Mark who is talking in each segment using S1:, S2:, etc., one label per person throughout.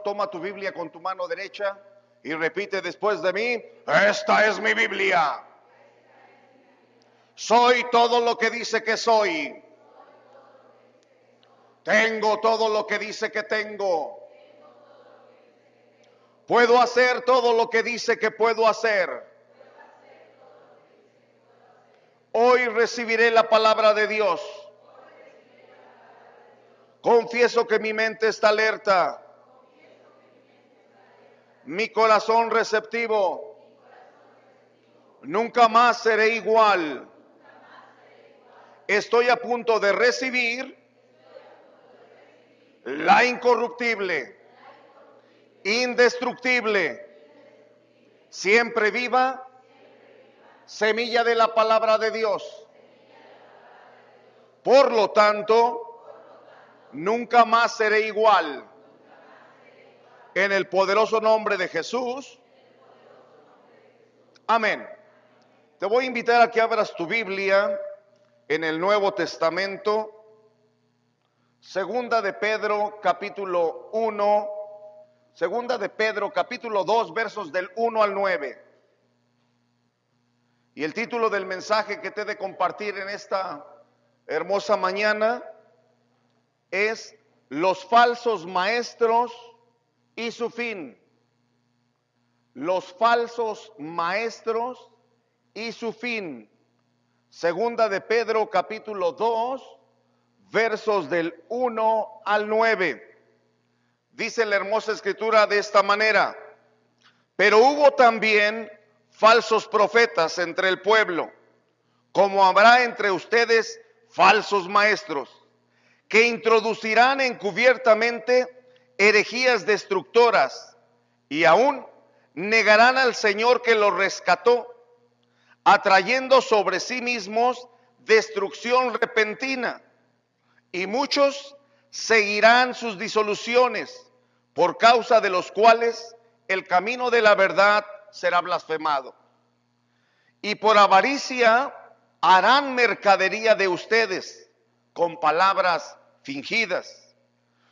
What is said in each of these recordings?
S1: toma tu Biblia con tu mano derecha y repite después de mí: esta es mi Biblia. Soy todo lo que dice que soy. Tengo todo lo que dice que tengo. Puedo hacer todo lo que dice que puedo hacer. Hoy recibiré la palabra de Dios. Confieso que mi mente está alerta. Mi corazón receptivo. Nunca más seré igual. Estoy a punto de recibir la incorruptible, indestructible, siempre viva semilla de la palabra de Dios. Por lo tanto, nunca más seré igual. En el poderoso nombre de Jesús. Amén. Te voy a invitar a que abras tu Biblia en el Nuevo Testamento. Segunda de Pedro, capítulo 1. Segunda de Pedro, capítulo 2, versos del 1 al 9. Y el título del mensaje que te he de compartir en esta hermosa mañana es: los falsos maestros y su fin. Los falsos maestros y su fin. Segunda de Pedro, capítulo 2, versos del 1 al 9. Dice la hermosa escritura de esta manera: pero hubo también falsos profetas entre el pueblo, como habrá entre ustedes falsos maestros, que introducirán encubiertamente herejías destructoras, y aún negarán al Señor que los rescató, atrayendo sobre sí mismos destrucción repentina. Y muchos seguirán sus disoluciones, por causa de los cuales el camino de la verdad será blasfemado. Y por avaricia harán mercadería de ustedes con palabras fingidas.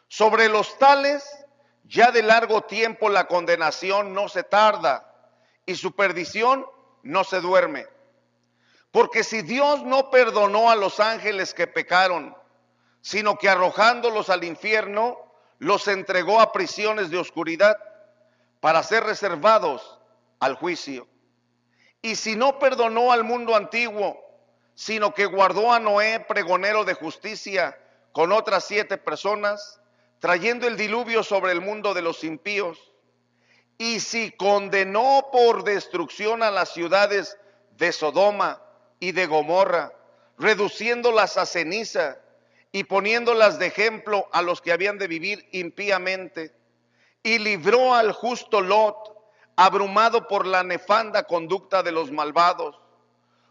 S1: Sobre los tales ya de largo tiempo la condenación no se tarda, y su perdición no se duerme. Porque si Dios no perdonó a los ángeles que pecaron, sino que arrojándolos al infierno, los entregó a prisiones de oscuridad para ser reservados al juicio. Y si no perdonó al mundo antiguo, sino que guardó a Noé, pregonero de justicia, con otras 7 personas, trayendo el diluvio sobre el mundo de los impíos. Y si condenó por destrucción a las ciudades de Sodoma y de Gomorra, reduciéndolas a ceniza y poniéndolas de ejemplo a los que habían de vivir impíamente, y libró al justo Lot, abrumado por la nefanda conducta de los malvados,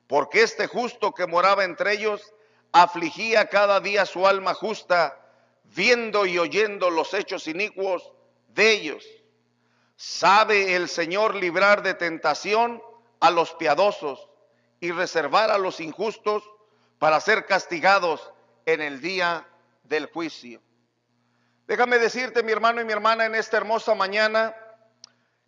S1: porque este justo que moraba entre ellos afligía cada día su alma justa, viendo y oyendo los hechos inicuos de ellos. Sabe el Señor librar de tentación a los piadosos y reservar a los injustos para ser castigados en el día del juicio. Déjame decirte, mi hermano y mi hermana, en esta hermosa mañana,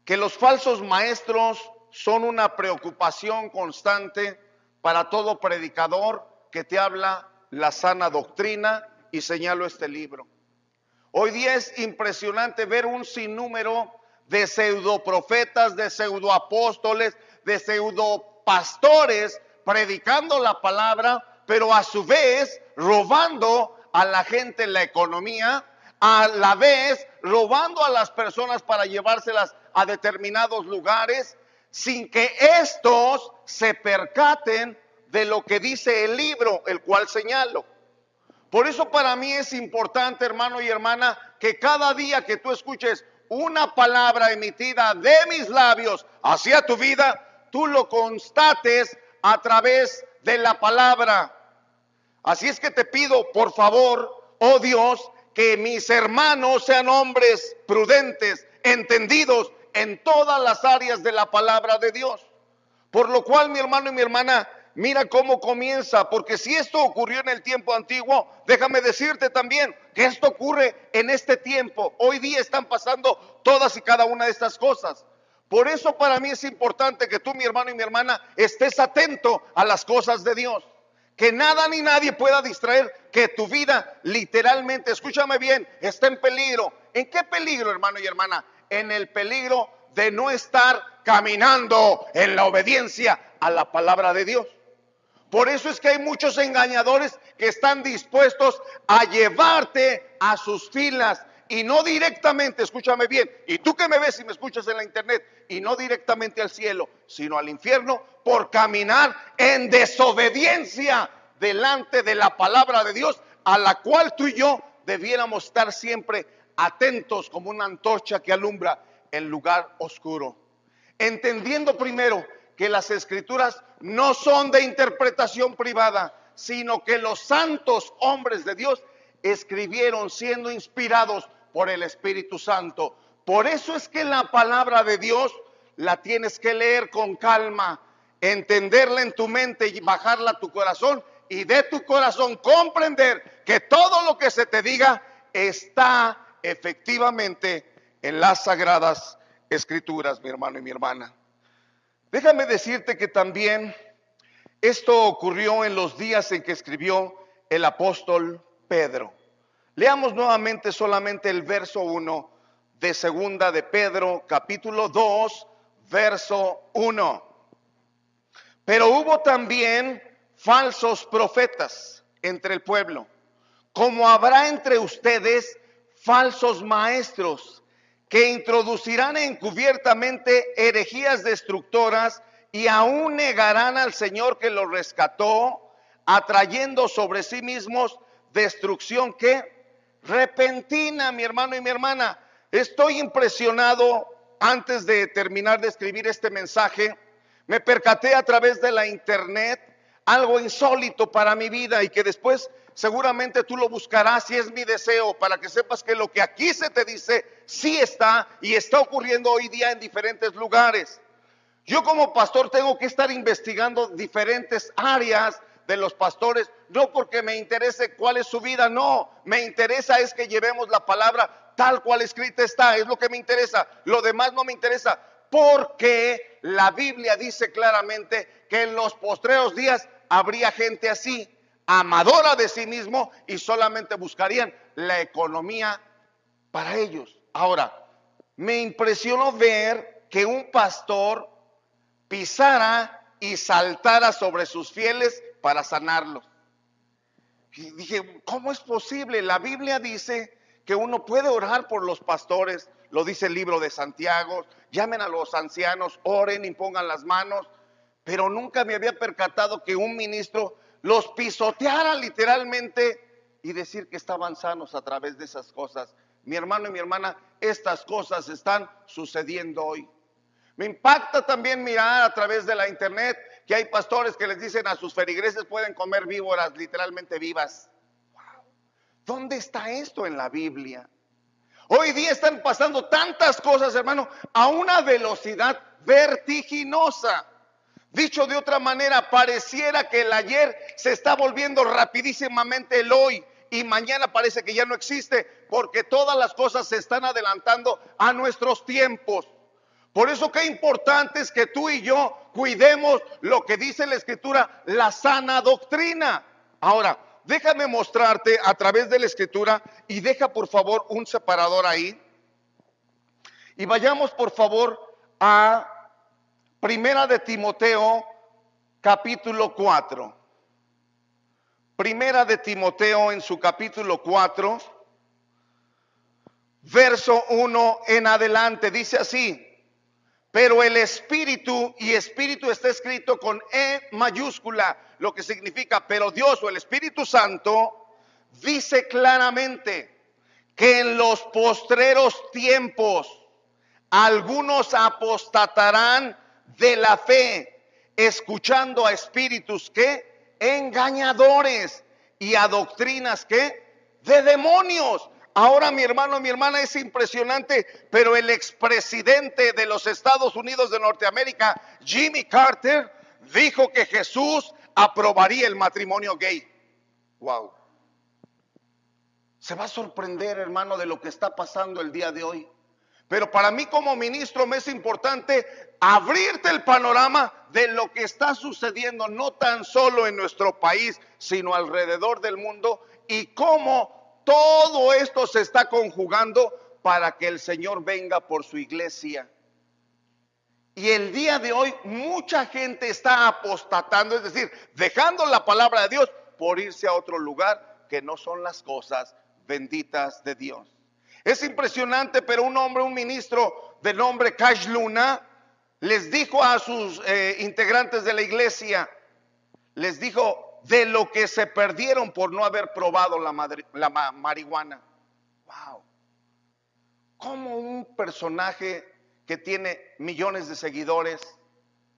S1: que los falsos maestros son una preocupación constante para todo predicador que te habla la sana doctrina, y señalo este libro. Hoy día es impresionante ver un sinnúmero de pseudoprofetas, de pseudoapóstoles, de pseudopastores predicando la palabra, pero a su vez robando a la gente la economía, a la vez robando a las personas para llevárselas a determinados lugares, sin que estos se percaten de lo que dice el libro, el cual señalo. Por eso para mí es importante, hermano y hermana, que cada día que tú escuches una palabra emitida de mis labios hacia tu vida, tú lo constates a través de la palabra. Así es que te pido, por favor, oh Dios, que mis hermanos sean hombres prudentes, entendidos en todas las áreas de la palabra de Dios. Por lo cual, mi hermano y mi hermana, mira cómo comienza, porque si esto ocurrió en el tiempo antiguo, déjame decirte también que esto ocurre en este tiempo. Hoy día están pasando todas y cada una de estas cosas. Por eso para mí es importante que tú, mi hermano y mi hermana, estés atento a las cosas de Dios. Que nada ni nadie pueda distraer, que tu vida literalmente, escúchame bien, está en peligro. ¿En qué peligro, hermano y hermana? En el peligro de no estar caminando en la obediencia a la palabra de Dios. Por eso es que hay muchos engañadores que están dispuestos a llevarte a sus filas y no directamente, escúchame bien, y tú que me ves y me escuchas en la internet, y no directamente al cielo, sino al infierno, por caminar en desobediencia delante de la palabra de Dios, a la cual tú y yo debiéramos estar siempre atentos como una antorcha que alumbra el lugar oscuro. Entendiendo primero que las escrituras no son de interpretación privada, sino que los santos hombres de Dios escribieron siendo inspirados por el Espíritu Santo. Por eso es que la palabra de Dios la tienes que leer con calma, entenderla en tu mente y bajarla a tu corazón, y de tu corazón comprender que todo lo que se te diga está efectivamente en las sagradas escrituras, mi hermano y mi hermana. Déjame decirte que también esto ocurrió en los días en que escribió el apóstol Pedro. Leamos nuevamente solamente el verso 1 de segunda de Pedro, capítulo 2, verso 1. Pero hubo también falsos profetas entre el pueblo, como habrá entre ustedes falsos maestros, que introducirán encubiertamente herejías destructoras y aún negarán al Señor que los rescató, atrayendo sobre sí mismos destrucción que repentina, mi hermano y mi hermana. Estoy impresionado. Antes de terminar de escribir este mensaje, me percaté a través de la internet algo insólito para mi vida y que después seguramente tú lo buscarás, y es mi deseo para que sepas que lo que aquí se te dice sí está y está ocurriendo hoy día en diferentes lugares. Yo como pastor tengo que estar investigando diferentes áreas de los pastores, no porque me interese cuál es su vida, no, me interesa es que llevemos la palabra tal cual escrita está, es lo que me interesa, lo demás no me interesa, porque la Biblia dice claramente que en los postreros días habría gente así, amadora de sí mismo, y solamente buscarían la economía para ellos. Ahora, me impresionó ver que un pastor pisara y saltara sobre sus fieles para sanarlos. Y dije, ¿cómo es posible? La Biblia dice que uno puede orar por los pastores, lo dice el libro de Santiago, llamen a los ancianos, oren, impongan las manos, pero nunca me había percatado que un ministro los pisoteara literalmente y decir que estaban sanos a través de esas cosas. Mi hermano y mi hermana, estas cosas están sucediendo hoy. Me impacta también mirar a través de la internet que hay pastores que les dicen a sus feligreses pueden comer víboras literalmente vivas. Wow. ¿Dónde está esto en la Biblia? Hoy día están pasando tantas cosas, hermano, a una velocidad vertiginosa. Dicho de otra manera, pareciera que el ayer se está volviendo rapidísimamente el hoy, y mañana parece que ya no existe, porque todas las cosas se están adelantando a nuestros tiempos. Por eso qué importante es que tú y yo cuidemos lo que dice la Escritura, la sana doctrina. Ahora, déjame mostrarte a través de la Escritura, y deja por favor un separador ahí, y vayamos por favor a Primera de Timoteo, capítulo 4. Primera de Timoteo en su capítulo 4, verso 1 en adelante, dice así: pero el Espíritu, y Espíritu está escrito con E mayúscula, lo que significa, pero Dios o el Espíritu Santo dice claramente que en los postreros tiempos algunos apostatarán de la fe, escuchando a espíritus que engañadores y a doctrinas que de demonios. Ahora, mi hermano, mi hermana, es impresionante, pero el expresidente de los Estados Unidos de Norteamérica, Jimmy Carter, dijo que Jesús aprobaría el matrimonio gay. Wow. Se va a sorprender, hermano, de lo que está pasando el día de hoy. Pero para mí como ministro me es importante abrirte el panorama de lo que está sucediendo, no tan solo en nuestro país, sino alrededor del mundo, y cómo todo esto se está conjugando para que el Señor venga por su iglesia. Y el día de hoy mucha gente está apostatando, es decir, dejando la palabra de Dios por irse a otro lugar que no son las cosas benditas de Dios. Es impresionante, pero un ministro de nombre Cash Luna, les dijo a sus integrantes de la iglesia, les dijo de lo que se perdieron por no haber probado la marihuana. Wow. ¿Cómo un personaje que tiene millones de seguidores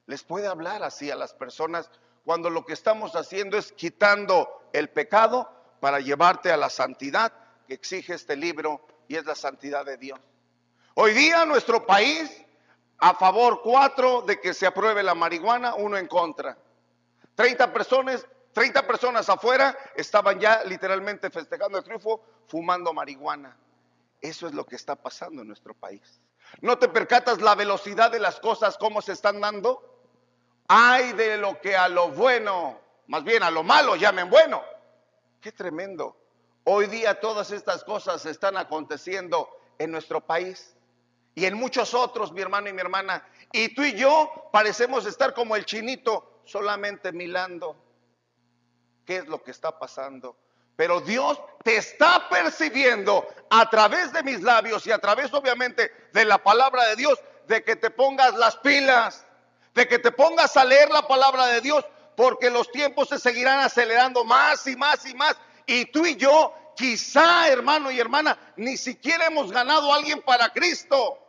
S1: les puede hablar así a las personas cuando lo que estamos haciendo es quitando el pecado para llevarte a la santidad que exige este libro, y es la santidad de Dios? Hoy día nuestro país, a favor 4 de que se apruebe la marihuana, 1 en contra. 30 personas afuera estaban ya literalmente festejando el triunfo, fumando marihuana. Eso es lo que está pasando en nuestro país. ¿No te percatas la velocidad de las cosas, cómo se están dando? Ay de lo que a lo bueno, más bien a lo malo llamen bueno. Qué tremendo. Hoy día todas estas cosas están aconteciendo en nuestro país y en muchos otros, mi hermano y mi hermana. Y tú y yo parecemos estar como el chinito, solamente mirando qué es lo que está pasando. Pero Dios te está percibiendo a través de mis labios y a través obviamente de la palabra de Dios, de que te pongas las pilas, de que te pongas a leer la palabra de Dios, porque los tiempos se seguirán acelerando más y más y más. Y tú y yo, quizá, hermano y hermana, ni siquiera hemos ganado a alguien para Cristo.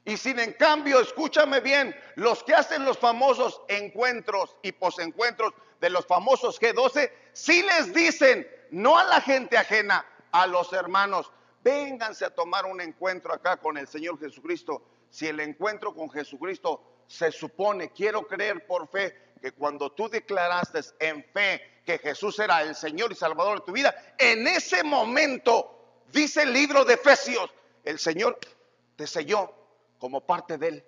S1: Y sin en cambio, escúchame bien, los que hacen los famosos encuentros y posencuentros de los famosos G12, sí les dicen, no a la gente ajena, a los hermanos, vénganse a tomar un encuentro acá con el Señor Jesucristo. Si el encuentro con Jesucristo se supone, quiero creer por fe, que cuando tú declaraste en fe que Jesús era el Señor y Salvador de tu vida, en ese momento, dice el libro de Efesios, el Señor te selló como parte de Él.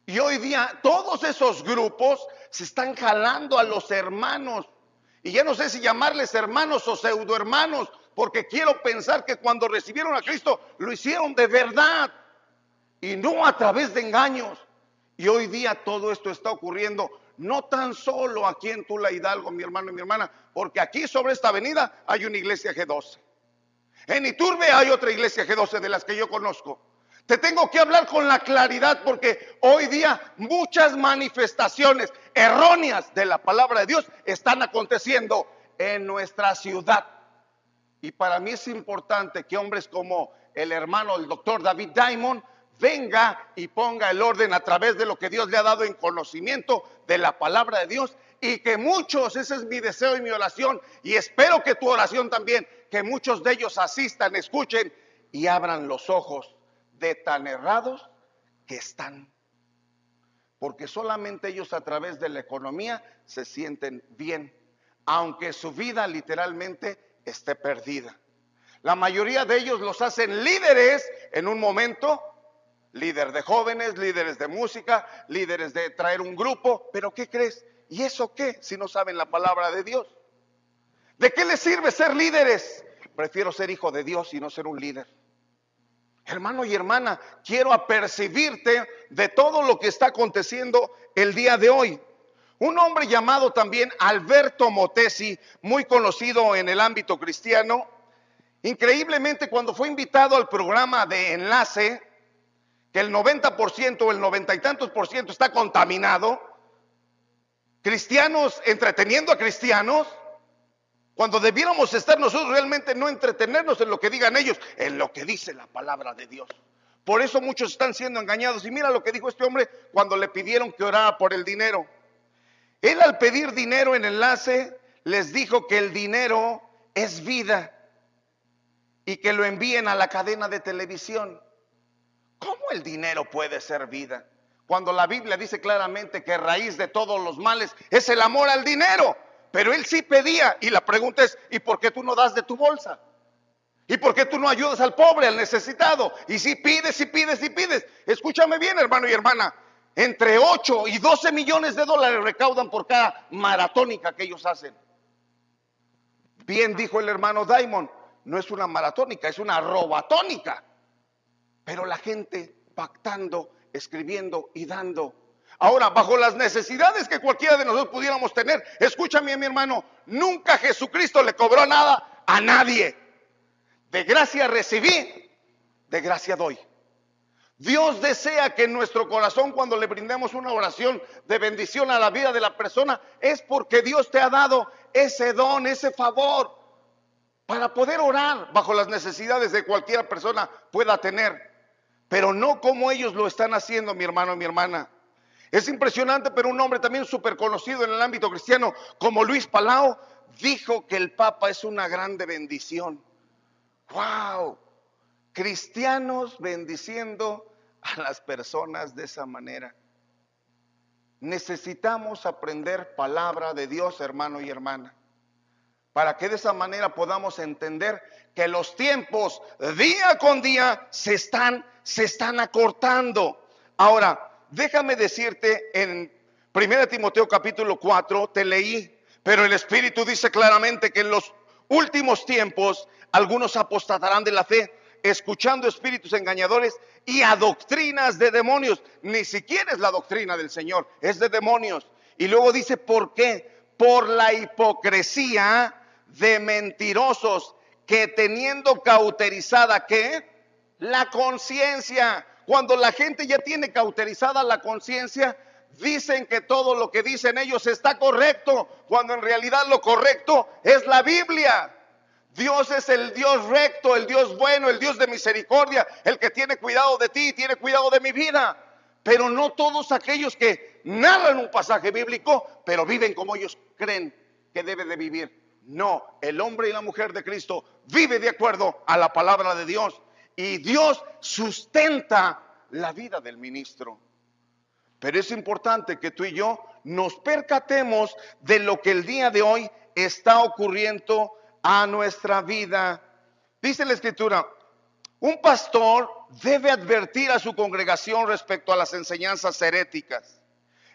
S1: Y hoy día todos esos grupos se están jalando a los hermanos. Y ya no sé si llamarles hermanos o pseudo hermanos, porque quiero pensar que cuando recibieron a Cristo lo hicieron de verdad y no a través de engaños. Y hoy día todo esto está ocurriendo, no tan solo aquí en Tula Hidalgo, mi hermano y mi hermana, porque aquí sobre esta avenida hay una iglesia G12. En Iturbe hay otra iglesia G12 de las que yo conozco. Te tengo que hablar con la claridad porque hoy día muchas manifestaciones erróneas de la palabra de Dios están aconteciendo en nuestra ciudad. Y para mí es importante que hombres como el hermano, el doctor David Diamond, venga y ponga el orden a través de lo que Dios le ha dado en conocimiento de la palabra de Dios, y que muchos, ese es mi deseo y mi oración, y espero que tu oración también, que muchos de ellos asistan, escuchen y abran los ojos de tan errados que están. Porque solamente ellos a través de la economía se sienten bien, aunque su vida literalmente esté perdida. La mayoría de ellos los hacen líderes en un momento, líder de jóvenes, líderes de música, líderes de traer un grupo, pero ¿qué crees? ¿Y eso qué si no saben la palabra de Dios? ¿De qué les sirve ser líderes? Prefiero ser hijo de Dios y no ser un líder. Hermano y hermana, quiero apercibirte de todo lo que está aconteciendo el día de hoy. Un hombre llamado también Alberto Motesi, muy conocido en el ámbito cristiano, increíblemente cuando fue invitado al programa de Enlace, que el 90% o el 90 y tantos por ciento está contaminado, cristianos entreteniendo a cristianos, cuando debiéramos estar nosotros realmente no entretenernos en lo que digan ellos, en lo que dice la palabra de Dios. Por eso muchos están siendo engañados. Y mira lo que dijo este hombre cuando le pidieron que orara por el dinero. Él, al pedir dinero en Enlace, les dijo que el dinero es vida y que lo envíen a la cadena de televisión. ¿Cómo el dinero puede ser vida? Cuando la Biblia dice claramente que raíz de todos los males es el amor al dinero. Pero él sí pedía, y la pregunta es, ¿y por qué tú no das de tu bolsa? ¿Y por qué tú no ayudas al pobre, al necesitado? Y si pides, y pides, y pides. Escúchame bien, hermano y hermana. Entre 8 y 12 millones de dólares recaudan por cada maratónica que ellos hacen. Bien dijo el hermano Diamond, no es una maratónica, es una robatónica. Pero la gente pactando, escribiendo y dando. Ahora, bajo las necesidades que cualquiera de nosotros pudiéramos tener, escúchame, mi hermano, nunca Jesucristo le cobró nada a nadie. De gracia recibí, de gracia doy. Dios desea que en nuestro corazón, cuando le brindemos una oración de bendición a la vida de la persona, es porque Dios te ha dado ese don, ese favor, para poder orar bajo las necesidades de cualquier persona pueda tener. Pero no como ellos lo están haciendo, mi hermano, mi hermana. Es impresionante, pero un hombre también súper conocido en el ámbito cristiano, como Luis Palau, dijo que el Papa es una grande bendición. ¡Wow! Cristianos bendiciendo a las personas de esa manera. Necesitamos aprender palabra de Dios, hermano y hermana, para que de esa manera podamos entender que los tiempos día con día se están acortando. Ahora, déjame decirte, en 1 Timoteo capítulo 4, te leí, pero el Espíritu dice claramente que en los últimos tiempos algunos apostatarán de la fe, escuchando espíritus engañadores y a doctrinas de demonios. Ni siquiera es la doctrina del Señor, es de demonios. Y luego dice, ¿por qué? Por la hipocresía de mentirosos que teniendo cauterizada, ¿qué? La conciencia. Cuando la gente ya tiene cauterizada la conciencia, dicen que todo lo que dicen ellos está correcto, cuando en realidad lo correcto es la Biblia. Dios es el Dios recto, el Dios bueno, el Dios de misericordia, el que tiene cuidado de ti, tiene cuidado de mi vida. Pero no todos aquellos que narran un pasaje bíblico, pero viven como ellos creen que debe de vivir. No, el hombre y la mujer de Cristo vive de acuerdo a la palabra de Dios. Y Dios sustenta la vida del ministro. Pero es importante que tú y yo nos percatemos de lo que el día de hoy está ocurriendo a nuestra vida. Dice la Escritura, un pastor debe advertir a su congregación respecto a las enseñanzas heréticas.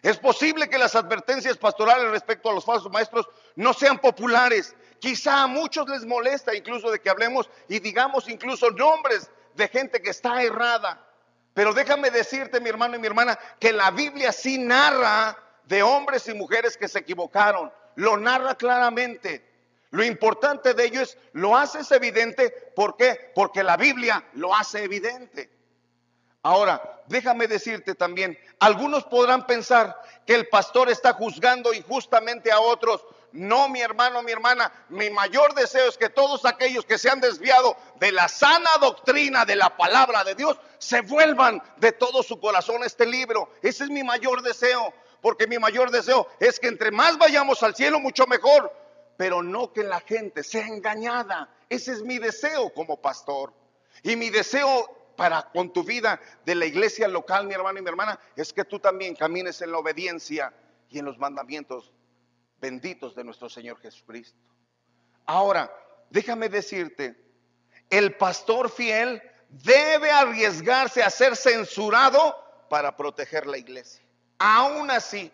S1: Es posible que las advertencias pastorales respecto a los falsos maestros no sean populares. Quizá a muchos les molesta incluso de que hablemos y digamos incluso nombres de gente que está errada. Pero déjame decirte, mi hermano y mi hermana, que la Biblia sí narra de hombres y mujeres que se equivocaron. Lo narra claramente. Lo importante de ello es, lo haces evidente. ¿Por qué? Porque la Biblia lo hace evidente. Ahora, déjame decirte también, algunos podrán pensar que el pastor está juzgando injustamente a otros. No, mi hermano, mi hermana, mi mayor deseo es que todos aquellos que se han desviado de la sana doctrina de la palabra de Dios, se vuelvan de todo su corazón a este libro. Ese es mi mayor deseo, porque mi mayor deseo es que entre más vayamos al cielo, mucho mejor, pero no que la gente sea engañada. Ese es mi deseo como pastor. Y mi deseo para con tu vida de la iglesia local, mi hermano y mi hermana, es que tú también camines en la obediencia y en los mandamientos benditos de nuestro Señor Jesucristo. Ahora, déjame decirte, el pastor fiel debe arriesgarse a ser censurado para proteger la iglesia. Aún así,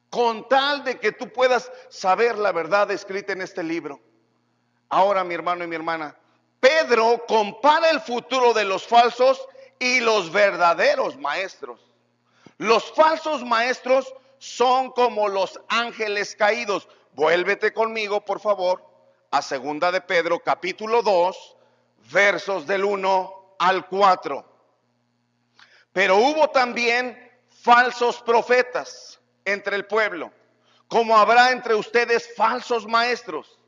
S1: con tal de que tú puedas saber la verdad escrita en este libro. Ahora, mi hermano y mi hermana, Pedro compara el futuro de los falsos y los verdaderos maestros. Los falsos maestros son como los ángeles caídos. Vuélvete conmigo, por favor, a 2 de Pedro, capítulo 2, versos del 1 al 4. Pero hubo también falsos profetas entre el pueblo, como habrá entre ustedes falsos maestros,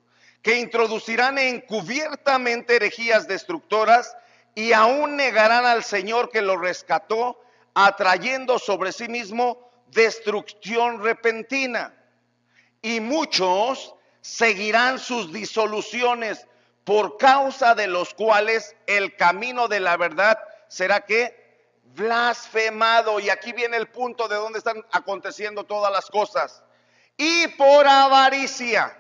S1: que introducirán encubiertamente herejías destructoras y aún negarán al Señor que lo rescató, atrayendo sobre sí mismo destrucción repentina. Y muchos seguirán sus disoluciones, por causa de los cuales el camino de la verdad será que blasfemado. Y aquí viene el punto de donde están aconteciendo todas las cosas. Y por avaricia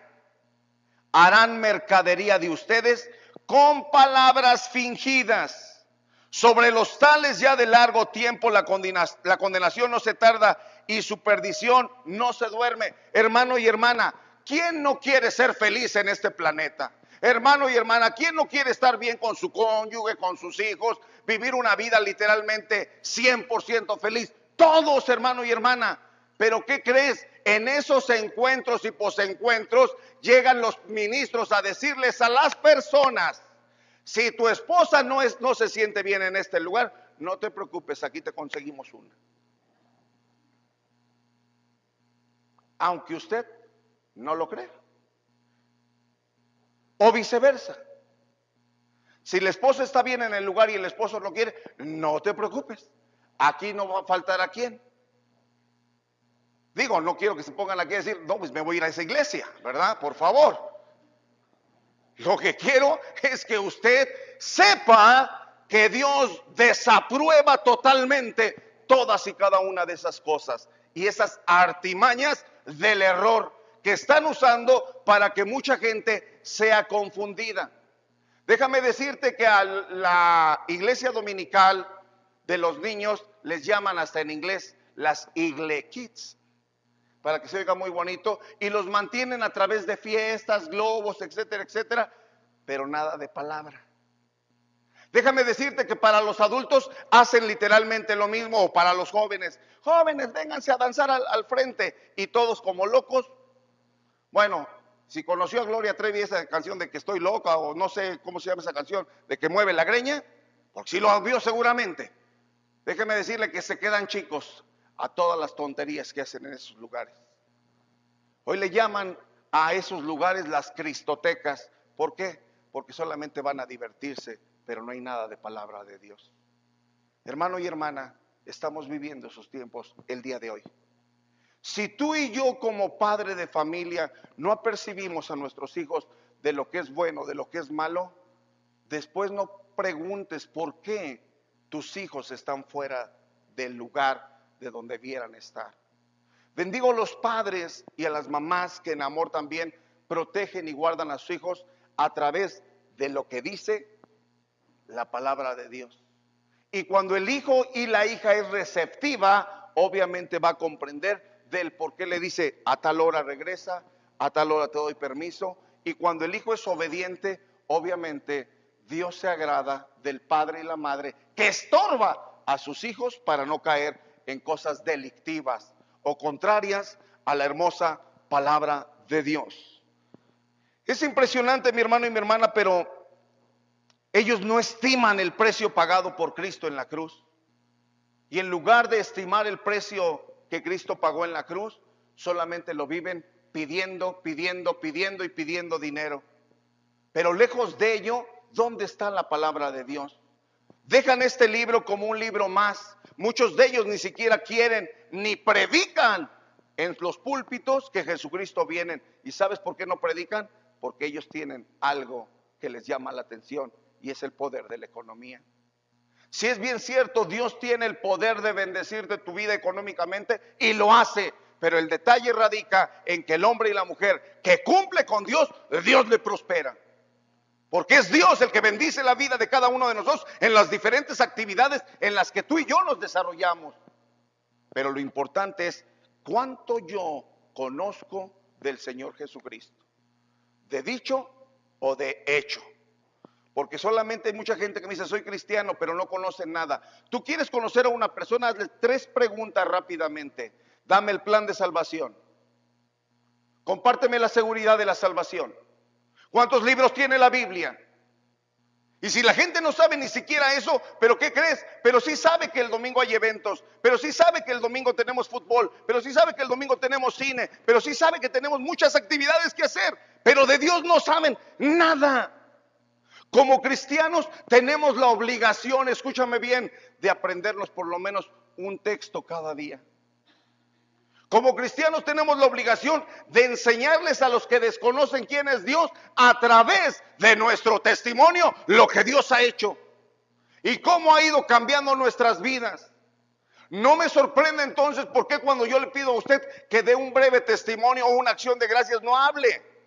S1: harán mercadería de ustedes con palabras fingidas. Sobre los tales ya de largo tiempo la condenación no se tarda y su perdición no se duerme. Hermano y hermana, ¿quién no quiere ser feliz en este planeta? Hermano y hermana, ¿quién no quiere estar bien con su cónyuge, con sus hijos, vivir una vida literalmente 100% feliz? Todos, hermano y hermana. Pero ¿qué crees? En esos encuentros y posencuentros llegan los ministros a decirles a las personas: si tu esposa no se siente bien en este lugar, no te preocupes, aquí te conseguimos una. Aunque usted no lo crea. O viceversa. Si la esposa está bien en el lugar y el esposo no quiere, no te preocupes. Aquí no va a faltar a quién. Digo, no quiero que se pongan aquí a decir, no, pues me voy a ir a esa iglesia, ¿verdad? Por favor. Lo que quiero es que usted sepa que Dios desaprueba totalmente todas y cada una de esas cosas y esas artimañas del error que están usando para que mucha gente sea confundida. Déjame decirte que a la iglesia dominical de los niños les llaman hasta en inglés las Igle Kids, para que se oiga muy bonito, y los mantienen a través de fiestas, globos, etcétera, etcétera, pero nada de palabra. Déjame decirte que para los adultos hacen literalmente lo mismo, o para los jóvenes. Jóvenes, vénganse a danzar al frente, y todos como locos. Bueno, si conoció a Gloria Trevi esa canción de que estoy loca, o no sé cómo se llama esa canción, de que mueve la greña, porque si lo vio seguramente. Déjeme decirle que se quedan chicos a todas las tonterías que hacen en esos lugares. Hoy le llaman a esos lugares las cristotecas. ¿Por qué? Porque solamente van a divertirse, pero no hay nada de palabra de Dios. Hermano y hermana, estamos viviendo esos tiempos el día de hoy. Si tú y yo como padre de familia no apercibimos a nuestros hijos de lo que es bueno, de lo que es malo, después no preguntes por qué tus hijos están fuera del lugar de donde debieran estar. Bendigo a los padres y a las mamás que en amor también protegen y guardan a sus hijos a través de lo que dice la palabra de Dios. Y cuando el hijo y la hija es receptiva, obviamente va a comprender del por qué le dice a tal hora regresa, a tal hora te doy permiso. Y cuando el hijo es obediente, obviamente Dios se agrada del padre y la madre que estorba a sus hijos para no caer en cosas delictivas o contrarias a la hermosa palabra de Dios. Es impresionante, mi hermano y mi hermana, pero ellos no estiman el precio pagado por Cristo en la cruz. Y en lugar de estimar el precio que Cristo pagó en la cruz, solamente lo viven pidiendo y pidiendo dinero. Pero lejos de ello, ¿dónde está la palabra de Dios? Dejan este libro como un libro más. Muchos de ellos ni siquiera quieren ni predican en los púlpitos que Jesucristo viene. ¿Y sabes por qué no predican? Porque ellos tienen algo que les llama la atención, y es el poder de la economía. Si es bien cierto, Dios tiene el poder de bendecirte tu vida económicamente, y lo hace, pero el detalle radica en que el hombre y la mujer que cumple con Dios, Dios le prospera. Porque es Dios el que bendice la vida de cada uno de nosotros en las diferentes actividades en las que tú y yo nos desarrollamos. Pero lo importante es cuánto yo conozco del Señor Jesucristo, de dicho o de hecho. Porque solamente hay mucha gente que me dice soy cristiano, pero no conocen nada. Tú quieres conocer a una persona, hazle 3 preguntas rápidamente. Dame el plan de salvación. Compárteme la seguridad de la salvación. ¿Cuántos libros tiene la Biblia? Y si la gente no sabe ni siquiera eso, ¿pero qué crees? Pero sí sabe que el domingo hay eventos, pero sí sabe que el domingo tenemos fútbol, pero sí sabe que el domingo tenemos cine, pero sí sabe que tenemos muchas actividades que hacer, pero de Dios no saben nada. Como cristianos tenemos la obligación, escúchame bien, de aprendernos por lo menos un texto cada día. Como cristianos tenemos la obligación de enseñarles a los que desconocen quién es Dios a través de nuestro testimonio lo que Dios ha hecho. y cómo ha ido cambiando nuestras vidas. No me sorprende entonces por qué cuando yo le pido a usted que dé un breve testimonio o una acción de gracias no hable.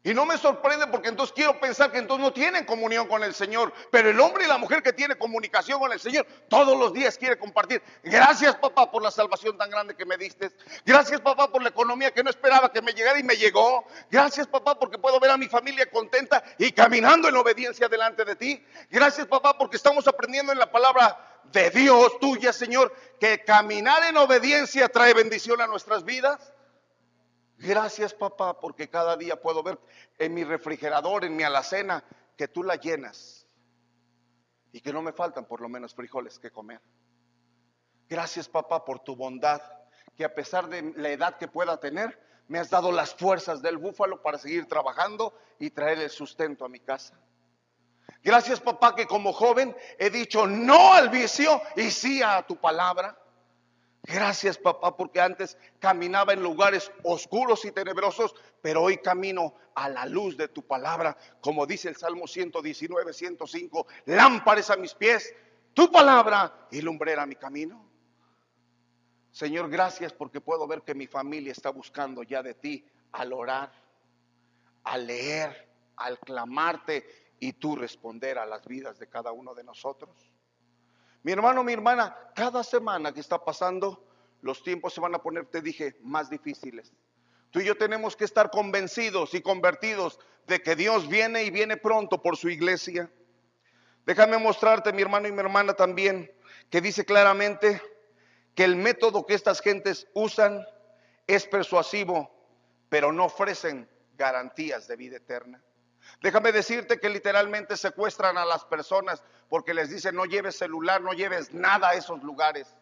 S1: Y no me sorprende porque entonces quiero pensar que entonces no tienen comunión con el Señor. Pero el hombre y la mujer que tiene comunicación con el Señor todos los días quiere compartir. Gracias, papá, por la salvación tan grande que me diste. Gracias, papá, por la economía que no esperaba que me llegara y me llegó. Gracias, papá, porque puedo ver a mi familia contenta y caminando en obediencia delante de ti. Gracias, papá, porque estamos aprendiendo en la palabra de Dios tuya, Señor, que caminar en obediencia trae bendición a nuestras vidas. Gracias, papá, porque cada día puedo ver en mi refrigerador, en mi alacena, que tú la llenas y que no me faltan por lo menos frijoles que comer. Gracias, papá, por tu bondad, que a pesar de la edad que pueda tener, me has dado las fuerzas del búfalo para seguir trabajando y traer el sustento a mi casa. Gracias, papá, que como joven he dicho no al vicio y sí a tu palabra. Gracias, papá, porque antes caminaba en lugares oscuros y tenebrosos, pero hoy camino a la luz de tu palabra, como dice el Salmo 119, 105, lámparas a mis pies, tu palabra y lumbrera mi camino. Señor, gracias porque puedo ver que mi familia está buscando ya de ti al orar, al leer, al clamarte y tú responder a las vidas de cada uno de nosotros. Mi hermano, mi hermana, cada semana que está pasando, los tiempos se van a poner, te dije, más difíciles. Tú y yo tenemos que estar convencidos y convertidos de que Dios viene y viene pronto por su iglesia. Déjame mostrarte, mi hermano y mi hermana, también, que dice claramente que el método que estas gentes usan es persuasivo, pero no ofrecen garantías de vida eterna. Déjame decirte que literalmente secuestran a las personas porque les dicen no lleves celular, no lleves nada a esos lugares.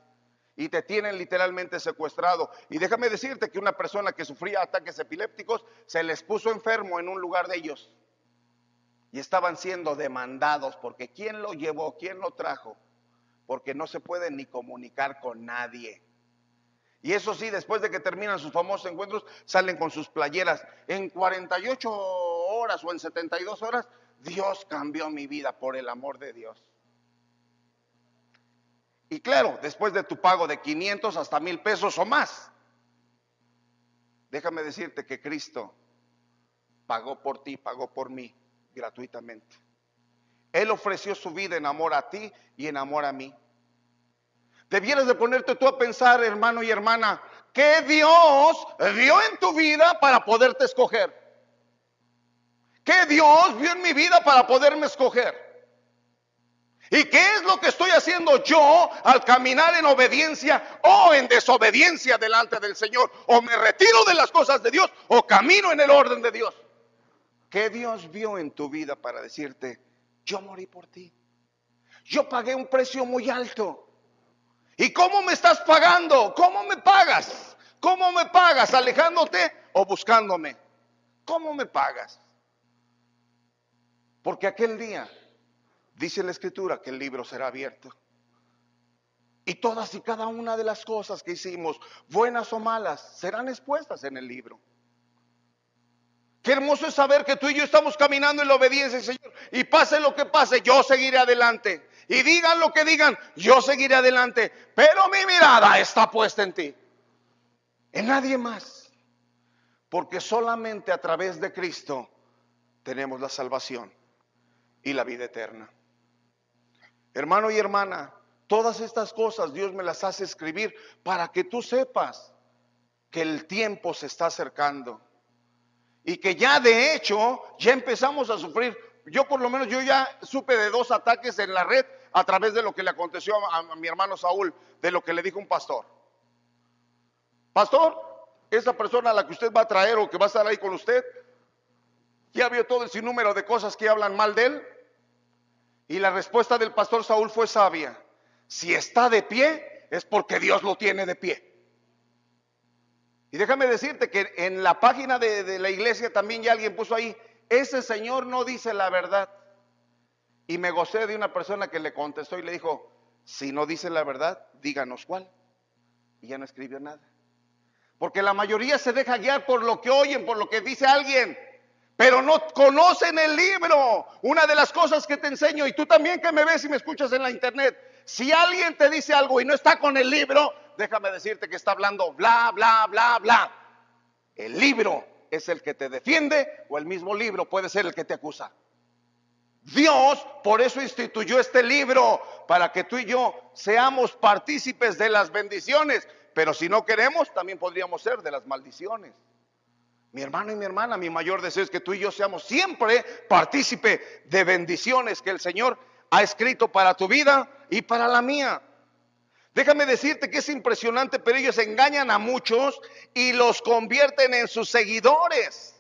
S1: Y te tienen literalmente secuestrado. Y déjame decirte que una persona que sufría ataques epilépticos se les puso enfermo en un lugar de ellos. Y estaban siendo demandados porque ¿quién lo llevó? ¿Quién lo trajo? Porque no se pueden ni comunicar con nadie. Y eso sí, después de que terminan sus famosos encuentros, salen con sus playeras. En 48 horas o en 72 horas, Dios cambió mi vida por el amor de Dios. Y claro, después de tu pago de 500 hasta 1000 pesos o más. Déjame decirte que Cristo pagó por ti, pagó por mí gratuitamente. Él ofreció su vida en amor a ti y en amor a mí. Debieras de ponerte tú a pensar, hermano y hermana, ¿qué Dios vio en tu vida para poderte escoger? ¿Qué Dios vio en mi vida para poderme escoger? ¿Y qué es lo que estoy haciendo yo al caminar en obediencia o en desobediencia delante del Señor? O me retiro de las cosas de Dios o camino en el orden de Dios. ¿Qué Dios vio en tu vida para decirte, yo morí por ti? Yo pagué un precio muy alto. ¿Y cómo me estás pagando? ¿Cómo me pagas? ¿Cómo me pagas? ¿Alejándote o buscándome? ¿Cómo me pagas? Porque aquel día, dice la Escritura, que el libro será abierto. Y todas y cada una de las cosas que hicimos, buenas o malas, serán expuestas en el libro. Qué hermoso es saber que tú y yo estamos caminando en la obediencia, Señor. Y pase lo que pase, yo seguiré adelante. Y digan lo que digan, yo seguiré adelante. Pero mi mirada está puesta en ti, en nadie más. Porque solamente a través de Cristo tenemos la salvación y la vida eterna. Hermano y hermana, todas estas cosas Dios me las hace escribir para que tú sepas que el tiempo se está acercando. Y que ya de hecho, ya empezamos a sufrir. Yo por lo menos, yo ya supe de 2 ataques en la red a través de lo que le aconteció a mi hermano Saúl, de lo que le dijo un pastor. Pastor, esa persona a la que usted va a traer o que va a estar ahí con usted, ya vio todo el sinnúmero de cosas que hablan mal de él. Y la respuesta del pastor Saúl fue sabia. Si está de pie, es porque Dios lo tiene de pie. Y déjame decirte que en la página de la iglesia también ya alguien puso ahí, ese señor no dice la verdad. Y me gocé de una persona que le contestó y le dijo, si no dice la verdad, díganos cuál. Y ya no escribió nada. Porque la mayoría se deja guiar por lo que oyen, por lo que dice alguien. pero no conocen el libro. Una de las cosas que te enseño, y tú también que me ves y me escuchas en la internet, si alguien te dice algo y no está con el libro, déjame decirte que está hablando bla, bla, bla, bla. El libro es el que te defiende, o el mismo libro puede ser el que te acusa. Dios por eso instituyó este libro, para que tú y yo seamos partícipes de las bendiciones, pero si no queremos, también podríamos ser de las maldiciones. Mi hermano y mi hermana, mi mayor deseo es que tú y yo seamos siempre partícipe de bendiciones que el Señor ha escrito para tu vida y para la mía. Déjame decirte que es impresionante, pero ellos engañan a muchos y los convierten en sus seguidores.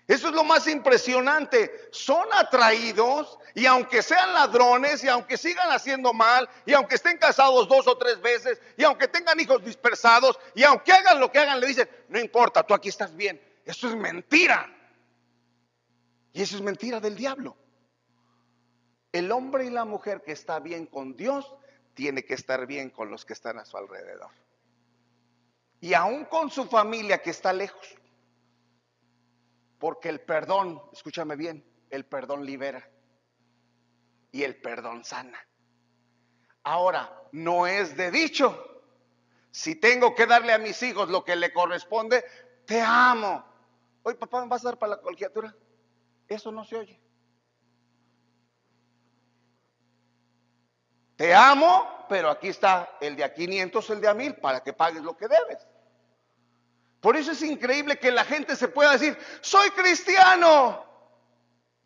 S1: Eso es lo más impresionante. Son atraídos, y aunque sean ladrones, y aunque sigan haciendo mal, y aunque estén casados 2 o 3 veces, y aunque tengan hijos dispersados, y aunque hagan lo que hagan, le dicen, no importa, tú aquí estás bien. Eso es mentira. Y eso es mentira del diablo. El hombre y la mujer que está bien con Dios tiene que estar bien con los que están a su alrededor. Y aún con su familia que está lejos. Porque el perdón, escúchame bien, el perdón libera y el perdón sana. Ahora, no es de dicho. Si tengo que darle a mis hijos lo que le corresponde, te amo. Oye, papá, ¿me vas a dar para la colegiatura? Eso no se oye. Te amo, pero aquí está el de a 500, el de a 1000, para que pagues lo que debes. Por eso es increíble que la gente se pueda decir, soy cristiano.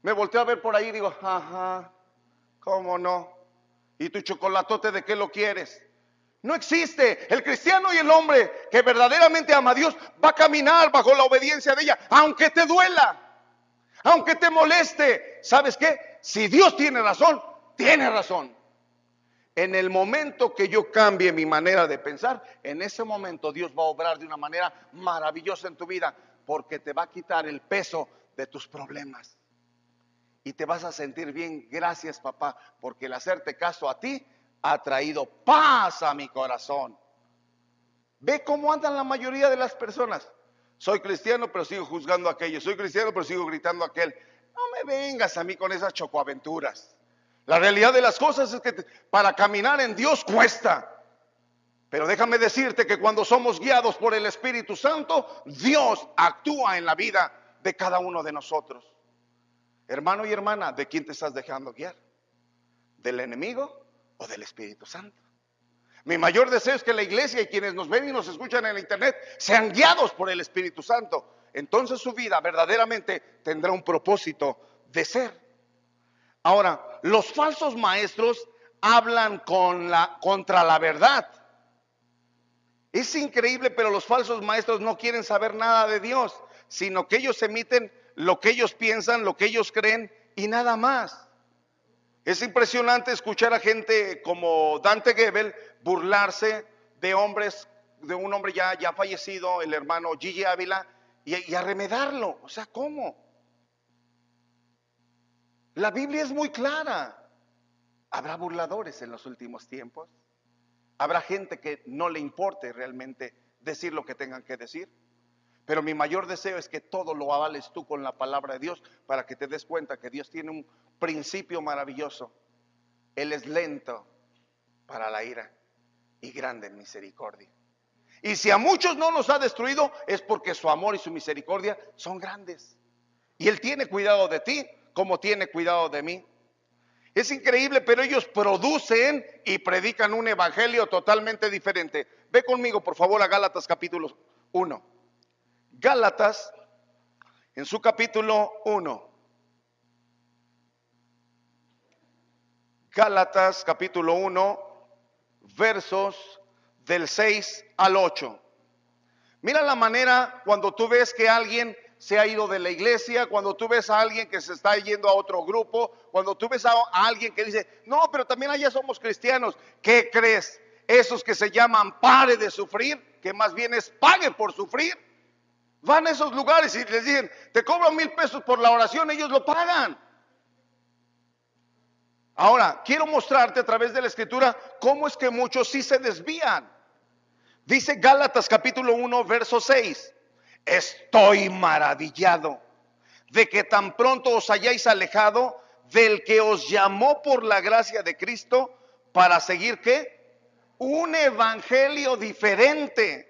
S1: Me volteo a ver por ahí y digo, ajá, ¿cómo no? ¿Y tu chocolatote de qué lo quieres? No existe. El cristiano y el hombre que verdaderamente ama a Dios va a caminar bajo la obediencia de ella, aunque te duela, aunque te moleste. ¿Sabes qué? Si Dios tiene razón, tiene razón. En el momento que yo cambie mi manera de pensar, en ese momento Dios va a obrar de una manera maravillosa en tu vida, porque te va a quitar el peso de tus problemas. Y te vas a sentir bien, gracias papá, porque el hacerte caso a ti ha traído paz a mi corazón. Ve cómo andan la mayoría de las personas. Soy cristiano, pero sigo juzgando a aquello. Soy cristiano, pero sigo gritando a aquel. No me vengas a mí con esas chocoaventuras. La realidad de las cosas es que para caminar en Dios cuesta. Pero déjame decirte que cuando somos guiados por el Espíritu Santo, Dios actúa en la vida de cada uno de nosotros. Hermano y hermana, ¿de quién te estás dejando guiar? ¿Del enemigo o del Espíritu Santo? Mi mayor deseo es que la iglesia y quienes nos ven y nos escuchan en la internet sean guiados por el Espíritu Santo. Entonces su vida verdaderamente tendrá un propósito de ser. Ahora, los falsos maestros hablan contra la verdad. Es increíble, pero los falsos maestros no quieren saber nada de Dios, sino que ellos emiten lo que ellos piensan, lo que ellos creen y nada más. Es impresionante escuchar a gente como Dante Gebel burlarse de hombres, de un hombre ya fallecido, el hermano Gigi Ávila, y arremedarlo. O sea, ¿cómo? La Biblia es muy clara. Habrá burladores en los últimos tiempos. Habrá gente que no le importe realmente decir lo que tengan que decir. Pero mi mayor deseo es que todo lo avales tú con la palabra de Dios, para que te des cuenta que Dios tiene un principio maravilloso. Él es lento para la ira y grande en misericordia. Y si a muchos no nos ha destruido, es porque su amor y su misericordia son grandes. Y Él tiene cuidado de ti como tiene cuidado de mí. Es increíble, pero ellos producen y predican un evangelio totalmente diferente. Ve conmigo, por favor, a Gálatas capítulo 1. Gálatas, en su capítulo 1. Gálatas capítulo 1, versos del 6 al 8. Mira la manera cuando tú ves que alguien se ha ido de la iglesia, cuando tú ves a alguien que se está yendo a otro grupo, cuando tú ves a alguien que dice, no, pero también allá somos cristianos. ¿Qué crees? Esos que se llaman pare de sufrir, que más bien es pague por sufrir, van a esos lugares y les dicen, te cobro 1,000 pesos por la oración, ellos lo pagan. Ahora, quiero mostrarte a través de la escritura cómo es que muchos sí se desvían. Dice Gálatas capítulo 1, verso 6. Estoy maravillado de que tan pronto os hayáis alejado del que os llamó por la gracia de Cristo para seguir ¿qué? Un evangelio diferente.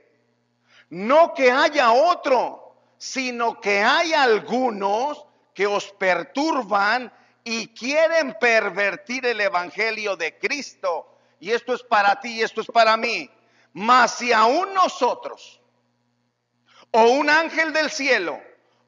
S1: No que haya otro, sino que hay algunos que os perturban y quieren pervertir el evangelio de Cristo. Y esto es para ti y esto es para mí. Mas si aún nosotros o un ángel del cielo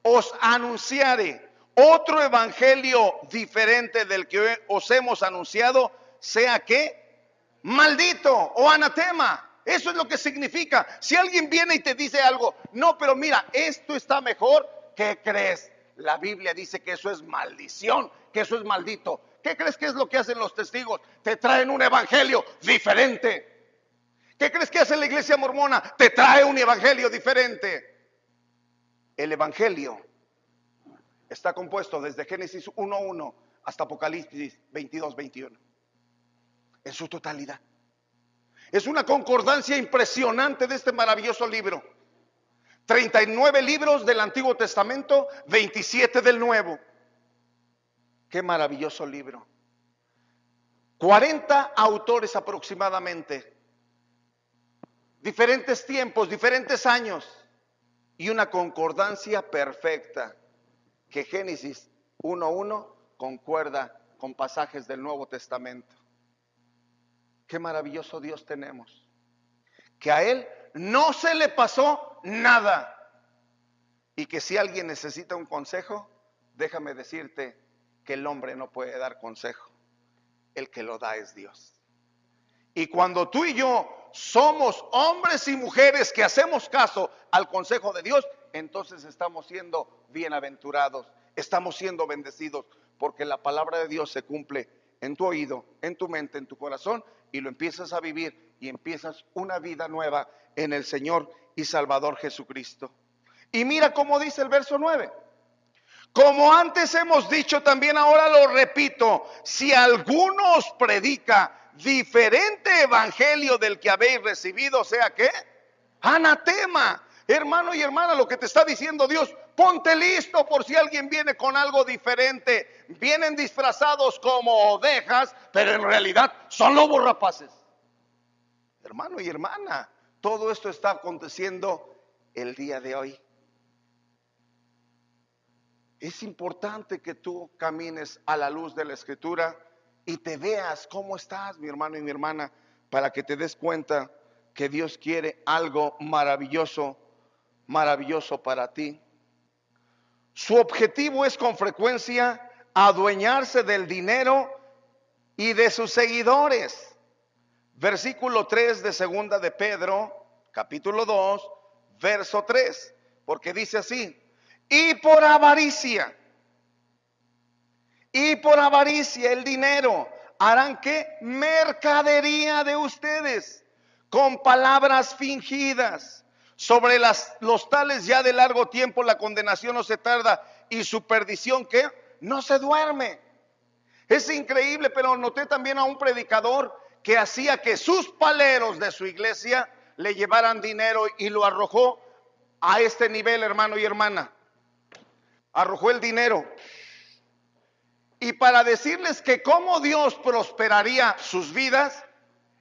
S1: os anunciare otro evangelio diferente del que os hemos anunciado, sea que maldito o anatema. Eso es lo que significa. Si alguien viene y te dice algo, no, pero mira, esto está mejor, ¿qué crees? La Biblia dice que eso es maldición, que eso es maldito. ¿Qué crees que es lo que hacen los testigos? Te traen un evangelio diferente. ¿Qué crees que hace la iglesia mormona? Te trae un evangelio diferente. El evangelio está compuesto desde Génesis 1:1 hasta Apocalipsis 22:21. En su totalidad. Es una concordancia impresionante de este maravilloso libro. 39 libros del Antiguo Testamento, 27 del Nuevo. Qué maravilloso libro. 40 autores aproximadamente. Diferentes tiempos, diferentes años. Y una concordancia perfecta. Que Génesis 1:1 concuerda con pasajes del Nuevo Testamento. Qué maravilloso Dios tenemos. Que a Él no se le pasó nada. Y que si alguien necesita un consejo, déjame decirte que el hombre no puede dar consejo. El que lo da es Dios. Y cuando tú y yo somos hombres y mujeres que hacemos caso al consejo de Dios, entonces estamos siendo bienaventurados, estamos siendo bendecidos, porque la palabra de Dios se cumple en tu oído, en tu mente, en tu corazón, y lo empiezas a vivir y empiezas una vida nueva en el Señor y Salvador Jesucristo. Y mira cómo dice el verso 9. Como antes hemos dicho, también ahora lo repito, si alguno os predica diferente evangelio del que habéis recibido, sea que anatema. Hermano y hermana, lo que te está diciendo Dios, ponte listo por si alguien viene con algo diferente. Vienen disfrazados como ovejas, pero en realidad son lobos rapaces. Hermano y hermana, todo esto está aconteciendo el día de hoy. Es importante que tú camines a la luz de la Escritura y te veas cómo estás, mi hermano y mi hermana, para que te des cuenta que Dios quiere algo maravilloso, maravilloso para ti. Su objetivo es con frecuencia adueñarse del dinero y de sus seguidores. Versículo 3 de segunda de Pedro, capítulo 2, verso 3, porque dice así: y por avaricia el dinero harán que mercadería de ustedes con palabras fingidas. Sobre los tales ya de largo tiempo la condenación no se tarda y su perdición ¿qué? No se duerme. Es increíble, pero noté también a un predicador que hacía que sus paleros de su iglesia le llevaran dinero y lo arrojó a este nivel, hermano y hermana. Arrojó el dinero. Y para decirles que cómo Dios prosperaría sus vidas,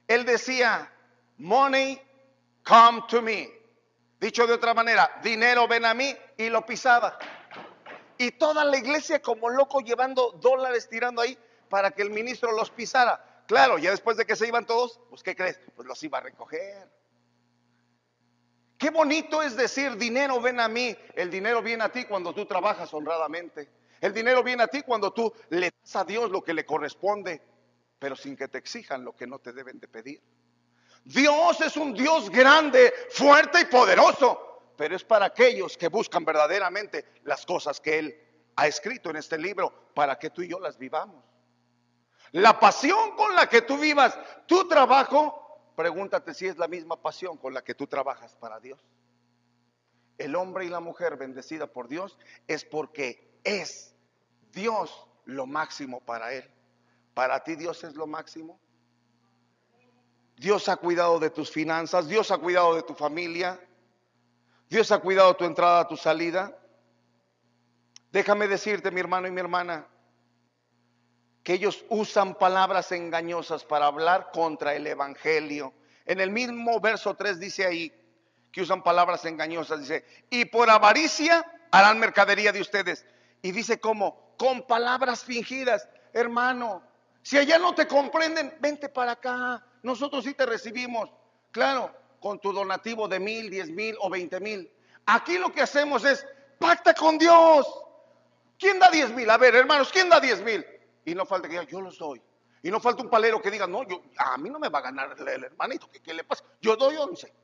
S1: él decía: money come to me. Dicho de otra manera, dinero ven a mí, y lo pisaba. Y toda la iglesia como loco llevando dólares tirando ahí para que el ministro los pisara. Claro, ya después de que se iban todos, pues ¿qué crees? Pues los iba a recoger. Qué bonito es decir, dinero ven a mí. El dinero viene a ti cuando tú trabajas honradamente. El dinero viene a ti cuando tú le das a Dios lo que le corresponde, pero sin que te exijan lo que no te deben de pedir. Dios es un Dios grande, fuerte y poderoso, pero es para aquellos que buscan verdaderamente las cosas que Él ha escrito en este libro, para que tú y yo las vivamos. La pasión con la que tú vivas tu trabajo, pregúntate si es la misma pasión con la que tú trabajas para Dios. El hombre y la mujer bendecida por Dios es porque es Dios lo máximo para él. ¿Para ti Dios es lo máximo? Dios ha cuidado de tus finanzas, Dios ha cuidado de tu familia, Dios ha cuidado tu entrada, tu salida. Déjame decirte, mi hermano y mi hermana, que ellos usan palabras engañosas para hablar contra el evangelio. En el mismo verso 3 dice ahí que usan palabras engañosas, dice, y por avaricia harán mercadería de ustedes. Y dice cómo, con palabras fingidas. Hermano, si allá no te comprenden, vente para acá, nosotros sí te recibimos. Claro, con tu donativo de 1,000, 10,000 o 20,000. Aquí lo que hacemos es, pacta con Dios. ¿Quién da 10,000? A ver, hermanos, ¿quién da 10,000? Y no falta que diga, yo los doy. Y no falta un palero que diga, no, a mí no me va a ganar el hermanito, ¿qué le pasa? Yo doy 11.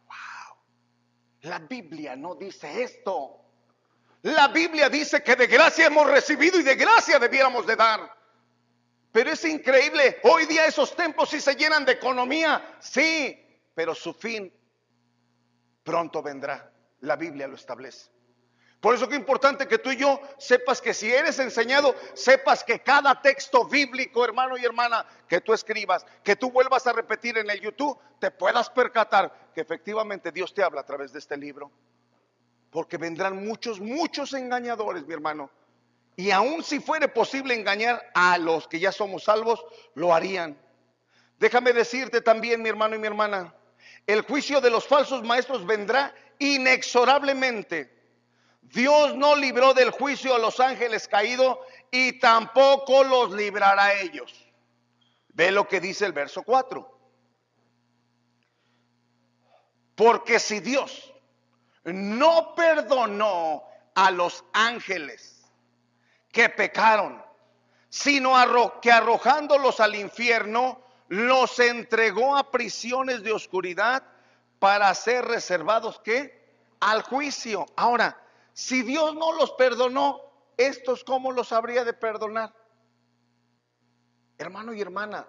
S1: Wow. La Biblia no dice esto. La Biblia dice que de gracia hemos recibido y de gracia debiéramos de dar. Pero es increíble, hoy día esos templos sí se llenan de economía, sí, pero su fin pronto vendrá. La Biblia lo establece. Por eso que es importante que tú y yo sepas que si eres enseñado, sepas que cada texto bíblico, hermano y hermana, que tú escribas, que tú vuelvas a repetir en el YouTube, te puedas percatar que efectivamente Dios te habla a través de este libro. Porque vendrán muchos engañadores, mi hermano. Y aun si fuere posible engañar a los que ya somos salvos, lo harían. Déjame decirte también, mi hermano y mi hermana, el juicio de los falsos maestros vendrá inexorablemente. Dios no libró del juicio a los ángeles caídos y tampoco los librará a ellos. Ve lo que dice el verso 4. Porque si Dios no perdonó a los ángeles que pecaron, sino que arrojándolos al infierno, los entregó a prisiones de oscuridad para ser reservados, ¿qué? Al juicio. Ahora, si Dios no los perdonó, ¿estos cómo los habría de perdonar? Hermano y hermana,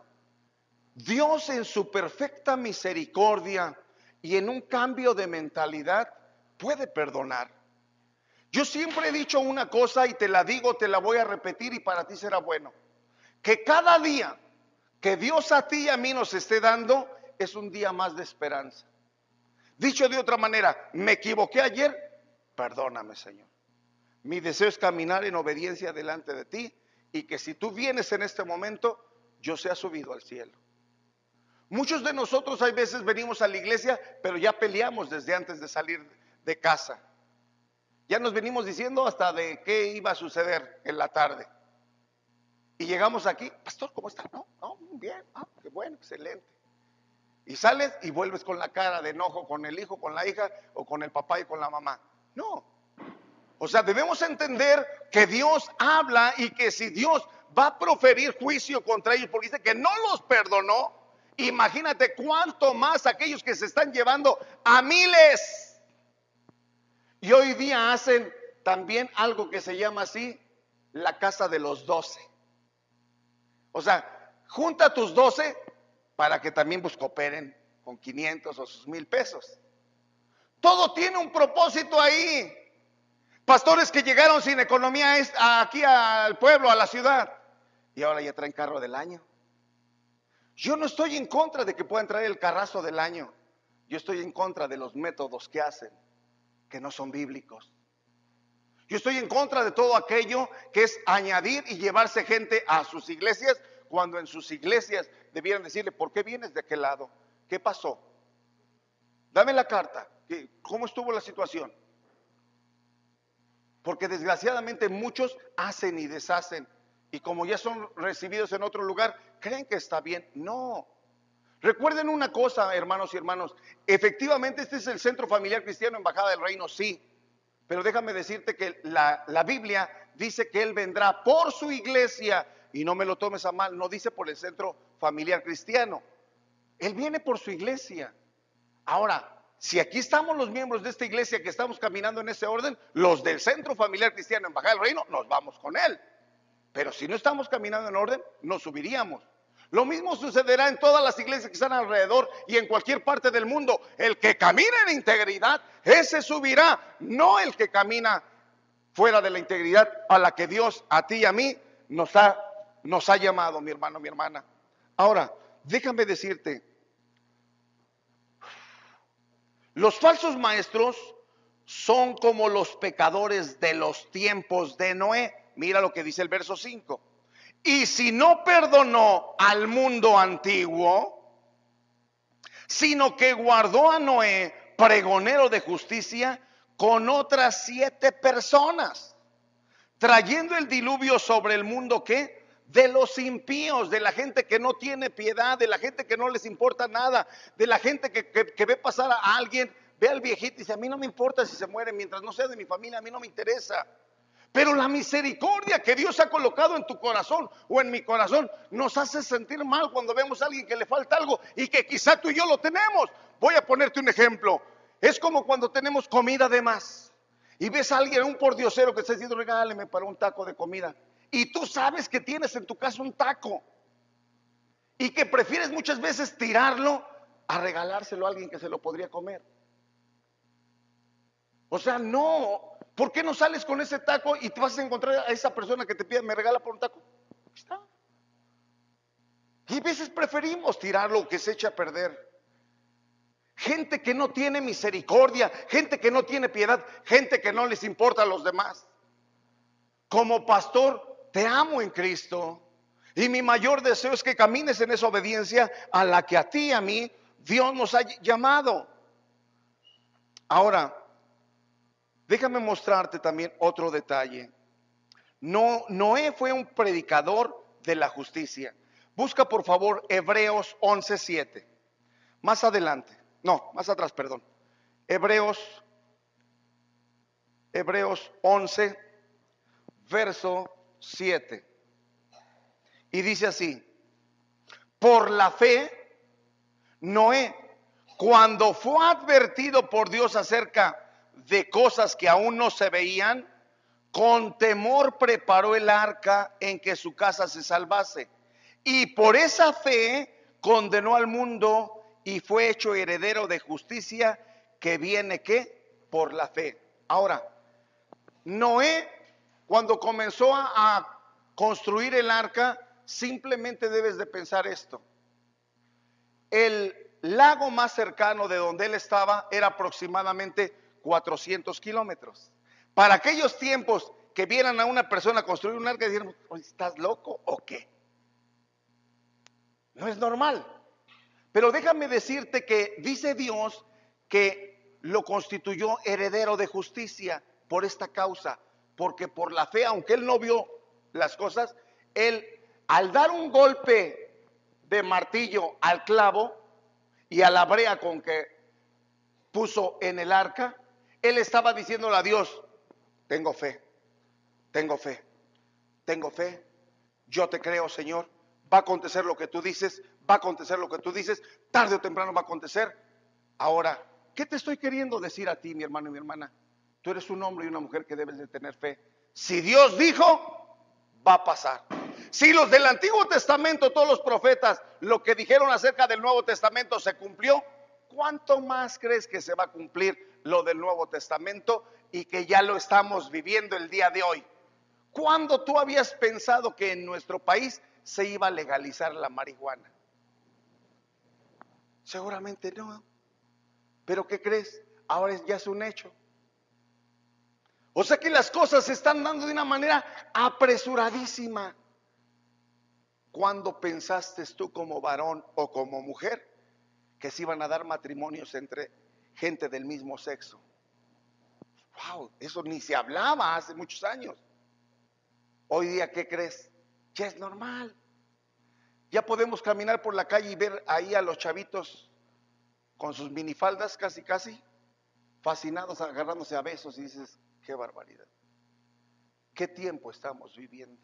S1: Dios en su perfecta misericordia y en un cambio de mentalidad puede perdonar. Yo siempre he dicho una cosa y te la digo, te la voy a repetir y para ti será bueno. Que cada día que Dios a ti y a mí nos esté dando es un día más de esperanza. Dicho de otra manera, me equivoqué ayer, perdóname, Señor. Mi deseo es caminar en obediencia delante de ti y que si tú vienes en este momento, yo sea subido al cielo. Muchos de nosotros hay veces venimos a la iglesia, pero ya peleamos desde antes de salir de casa. Ya nos venimos diciendo hasta de qué iba a suceder en la tarde. Y llegamos aquí, pastor, ¿cómo está? No, bien, qué bueno, excelente. Y sales y vuelves con la cara de enojo con el hijo, con la hija o con el papá y con la mamá. No. O sea, debemos entender que Dios habla y que si Dios va a proferir juicio contra ellos porque dice que no los perdonó, imagínate cuánto más aquellos que se están llevando a miles. Y hoy día hacen también algo que se llama así, la casa de los 12. O sea, junta tus 12 para que también pues cooperen con 500 o sus 1,000 pesos. Todo tiene un propósito ahí. Pastores que llegaron sin economía aquí al pueblo, a la ciudad, y ahora ya traen carro del año. Yo no estoy en contra de que puedan traer el carrazo del año. Yo estoy en contra de los métodos que hacen, que no son bíblicos. Yo estoy en contra de todo aquello que es añadir y llevarse gente a sus iglesias, cuando en sus iglesias debieran decirle, ¿por qué vienes de aquel lado? ¿Qué pasó? Dame la carta. ¿Cómo estuvo la situación? Porque desgraciadamente muchos hacen y deshacen. Y como ya son recibidos en otro lugar, creen que está bien. No. Recuerden una cosa, hermanos y hermanas. Efectivamente este es el Centro Familiar Cristiano Embajada del Reino, sí. Pero déjame decirte que la Biblia dice que Él vendrá por su iglesia. Y no me lo tomes a mal, no dice por el Centro Familiar Cristiano. Él viene por su iglesia. Ahora, si aquí estamos los miembros de esta iglesia que estamos caminando en ese orden, los del Centro Familiar Cristiano Embajada del Reino, nos vamos con Él. Pero si no estamos caminando en orden, nos subiríamos. Lo mismo sucederá en todas las iglesias que están alrededor y en cualquier parte del mundo. El que camina en integridad, ese subirá, no el que camina fuera de la integridad a la que Dios a ti y a mí nos ha llamado, mi hermano, mi hermana. Ahora, déjame decirte, los falsos maestros son como los pecadores de los tiempos de Noé. Mira lo que dice el verso 5. Y si no perdonó al mundo antiguo, sino que guardó a Noé, pregonero de justicia, con otras 7 personas, trayendo el diluvio sobre el mundo, ¿qué? De los impíos, de la gente que no tiene piedad, de la gente que no les importa nada, de la gente que ve pasar a alguien, ve al viejito y dice: a mí no me importa si se muere, mientras no sea de mi familia, a mí no me interesa. Pero la misericordia que Dios ha colocado en tu corazón o en mi corazón nos hace sentir mal cuando vemos a alguien que le falta algo y que quizá tú y yo lo tenemos. Voy a ponerte un ejemplo. Es como cuando tenemos comida de más y ves a alguien, un pordiosero que está diciendo: regáleme para un taco de comida. Y tú sabes que tienes en tu casa un taco y que prefieres muchas veces tirarlo a regalárselo a alguien que se lo podría comer. O sea, no. ¿Por qué no sales con ese taco y te vas a encontrar a esa persona que te pide: me regala por un taco? Aquí está. Y a veces preferimos tirarlo, que se eche a perder. Gente que no tiene misericordia, gente que no tiene piedad, gente que no les importa a los demás. Como pastor, te amo en Cristo, y mi mayor deseo es que camines en esa obediencia a la que a ti y a mí Dios nos ha llamado. Ahora, déjame mostrarte también otro detalle. Noé fue un predicador de la justicia. Busca por favor Hebreos 11:7. Más adelante. No, más atrás, perdón. Hebreos 11, verso 7. Y dice así: por la fe, Noé, cuando fue advertido por Dios acerca de cosas que aún no se veían, con temor preparó el arca en que su casa se salvase. Y por esa fe condenó al mundo y fue hecho heredero de justicia que viene, ¿qué? Por la fe. Ahora, Noé, cuando comenzó a construir el arca, simplemente debes de pensar esto: el lago más cercano de donde él estaba era aproximadamente 400 kilómetros. Para aquellos tiempos, que vieran a una persona construir un arca y dijeron: ¿estás loco o qué? No es normal. Pero déjame decirte que dice Dios que lo constituyó heredero de justicia por esta causa, porque por la fe, aunque él no vio las cosas, él, al dar un golpe de martillo al clavo y a la brea con que puso en el arca, él estaba diciéndole a Dios: tengo fe, tengo fe, tengo fe, yo te creo, Señor, va a acontecer lo que tú dices, va a acontecer lo que tú dices, tarde o temprano va a acontecer. Ahora, ¿qué te estoy queriendo decir a ti, mi hermano y mi hermana? Tú eres un hombre y una mujer que debes de tener fe. Si Dios dijo, va a pasar. Si los del Antiguo Testamento, todos los profetas, lo que dijeron acerca del Nuevo Testamento se cumplió, ¿cuánto más crees que se va a cumplir lo del Nuevo Testamento y que ya lo estamos viviendo el día de hoy? ¿Cuándo tú habías pensado que en nuestro país se iba a legalizar la marihuana? Seguramente no. ¿Pero qué crees? Ahora ya es un hecho. O sea que las cosas se están dando de una manera apresuradísima. ¿Cuándo pensaste tú como varón o como mujer que se iban a dar matrimonios entre gente del mismo sexo? Wow, eso ni se hablaba hace muchos años. Hoy día, ¿qué crees? Ya es normal. Ya podemos caminar por la calle y ver ahí a los chavitos con sus minifaldas casi fascinados, agarrándose a besos, y dices: qué barbaridad. ¿Qué tiempo estamos viviendo?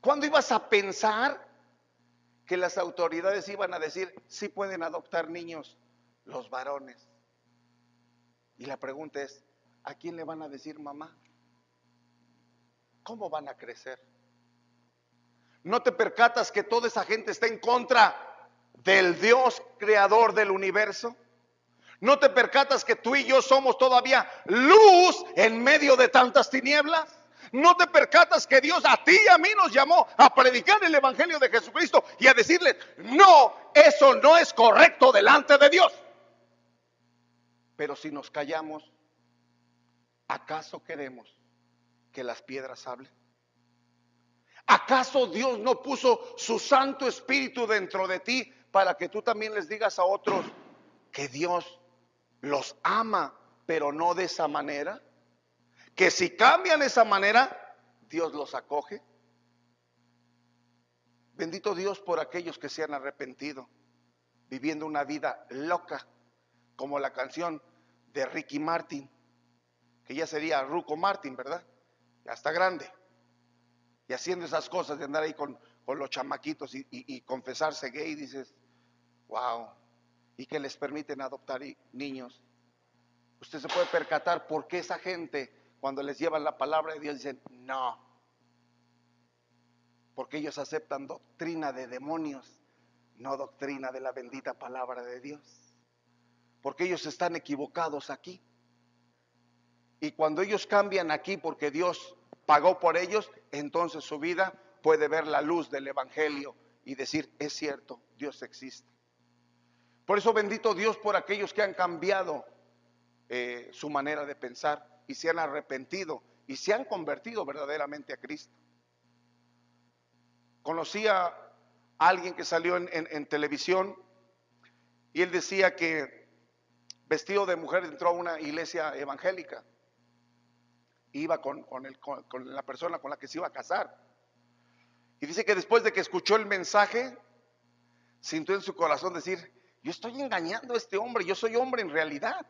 S1: ¿Cuándo ibas a pensar que las autoridades iban a decir: sí pueden adoptar niños los varones? Y la pregunta es: ¿a quién le van a decir mamá? ¿Cómo van a crecer? ¿No te percatas que toda esa gente está en contra del Dios creador del universo? ¿No te percatas que tú y yo somos todavía luz en medio de tantas tinieblas? ¿No te percatas que Dios a ti y a mí nos llamó a predicar el evangelio de Jesucristo y a decirles: no, eso no es correcto delante de Dios? Pero si nos callamos, ¿Acaso queremos que las piedras hablen? ¿Acaso Dios no puso su Santo Espíritu dentro de ti para que tú también les digas a otros que Dios los ama, pero no de esa manera? Que si cambian esa manera, Dios los acoge. Bendito Dios por aquellos que se han arrepentido, viviendo una vida loca, como la canción de Ricky Martin, que ya sería Ruco Martin, ¿verdad? Ya está grande. Y haciendo esas cosas de andar ahí con los chamaquitos y confesarse gay, dices, wow. Y que les permiten adoptar niños. Usted se puede percatar por qué esa gente, cuando les llevan la palabra de Dios, dicen no. Porque ellos aceptan doctrina de demonios, no doctrina de la bendita palabra de Dios. Porque ellos están equivocados aquí. Y cuando ellos cambian aquí porque Dios pagó por ellos, entonces su vida puede ver la luz del Evangelio y decir, es cierto, Dios existe. Por eso bendito Dios por aquellos que han cambiado su manera de pensar y se han arrepentido y se han convertido verdaderamente a Cristo. Conocí a alguien que salió en televisión y él decía que vestido de mujer entró a una iglesia evangélica. Iba con la persona con la que se iba a casar. Y dice que después de que escuchó el mensaje, sintió en su corazón decir, yo estoy engañando a este hombre, yo soy hombre en realidad.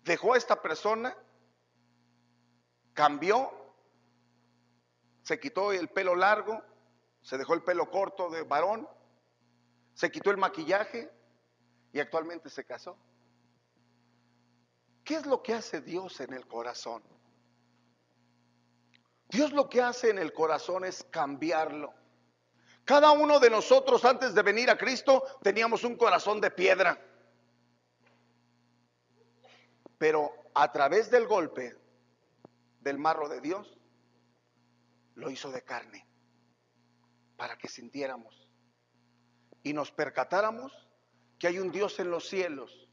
S1: Dejó a esta persona, cambió, se quitó el pelo largo, se dejó el pelo corto de varón, se quitó el maquillaje y actualmente se casó. ¿Qué es lo que hace Dios en el corazón? Dios lo que hace en el corazón es cambiarlo. Cada uno de nosotros antes de venir a Cristo teníamos un corazón de piedra. Pero a través del golpe del marro de Dios, lo hizo de carne. Para que sintiéramos y nos percatáramos que hay un Dios en los cielos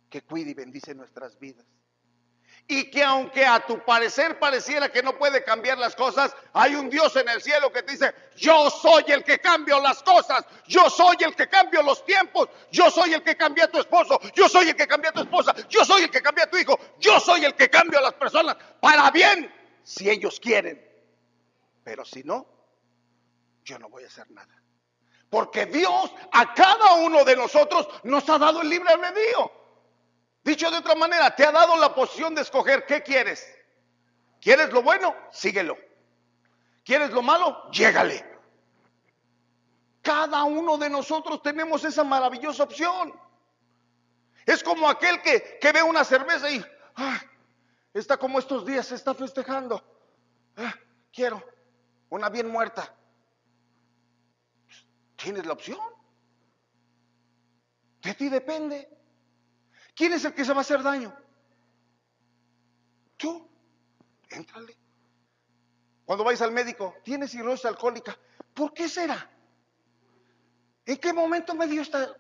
S1: que cuida y bendice nuestras vidas. Y que aunque a tu parecer pareciera que no puede cambiar las cosas, hay un Dios en el cielo que te dice, yo soy el que cambio las cosas, yo soy el que cambio los tiempos, yo soy el que cambia a tu esposo, yo soy el que cambia a tu esposa, yo soy el que cambia a tu hijo, yo soy el que cambio a las personas para bien, si ellos quieren. Pero si no, yo no voy a hacer nada. Porque Dios a cada uno de nosotros nos ha dado el libre albedrío. Dicho de otra manera, te ha dado la posición de escoger qué quieres. ¿Quieres lo bueno? Síguelo. ¿Quieres lo malo? Llégale. Cada uno de nosotros tenemos esa maravillosa opción. Es como aquel que ve una cerveza y está como estos días, se está festejando. Quiero una bien muerta. Tienes la opción. De ti depende. ¿Quién es el que se va a hacer daño? Tú, éntrale. Cuando vais al médico, tienes cirrosis alcohólica. ¿Por qué será? ¿En qué momento me dio esta?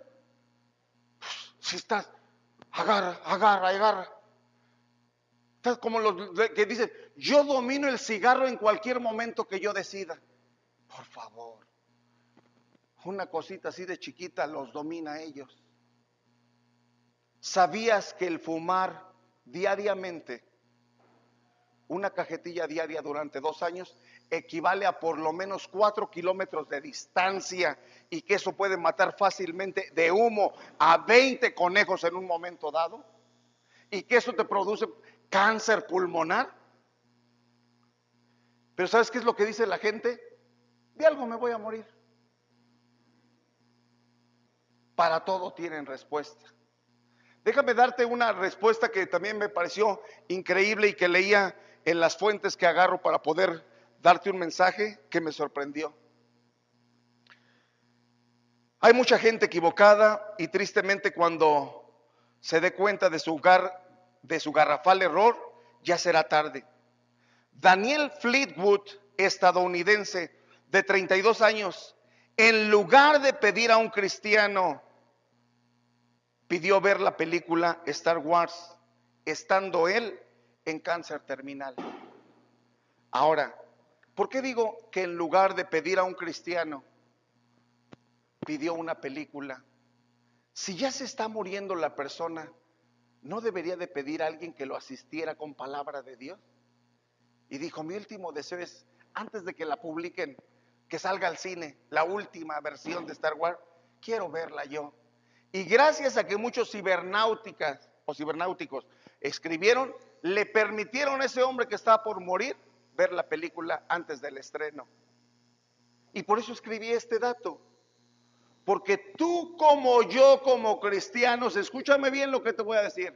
S1: Si estás, agarra. Estás como los que dicen, yo domino el cigarro en cualquier momento que yo decida. Por favor. Una cosita así de chiquita los domina a ellos. ¿Sabías que el fumar diariamente, una cajetilla diaria durante 2 años, equivale a por lo menos 4 kilómetros de distancia y que eso puede matar fácilmente de humo a 20 conejos en un momento dado? Y que eso te produce cáncer pulmonar. Pero ¿sabes qué es lo que dice la gente? De algo me voy a morir. Para todo tienen respuesta. Déjame darte una respuesta que también me pareció increíble y que leía en las fuentes que agarro para poder darte un mensaje que me sorprendió. Hay mucha gente equivocada y tristemente cuando se dé cuenta de su garrafal error, ya será tarde. Daniel Fleetwood, estadounidense de 32 años, en lugar de pedir a un cristiano, pidió ver la película Star Wars, estando él en cáncer terminal. Ahora, ¿por qué digo que en lugar de pedir a un cristiano, pidió una película? Si ya se está muriendo la persona, ¿no debería de pedir a alguien que lo asistiera con palabra de Dios? Y dijo, mi último deseo es, antes de que la publiquen, que salga al cine, la última versión de Star Wars, quiero verla yo. Y gracias a que muchos cibernáuticas o cibernáuticos escribieron, le permitieron a ese hombre que estaba por morir ver la película antes del estreno. Y por eso escribí este dato. Porque tú como yo, como cristianos, escúchame bien lo que te voy a decir.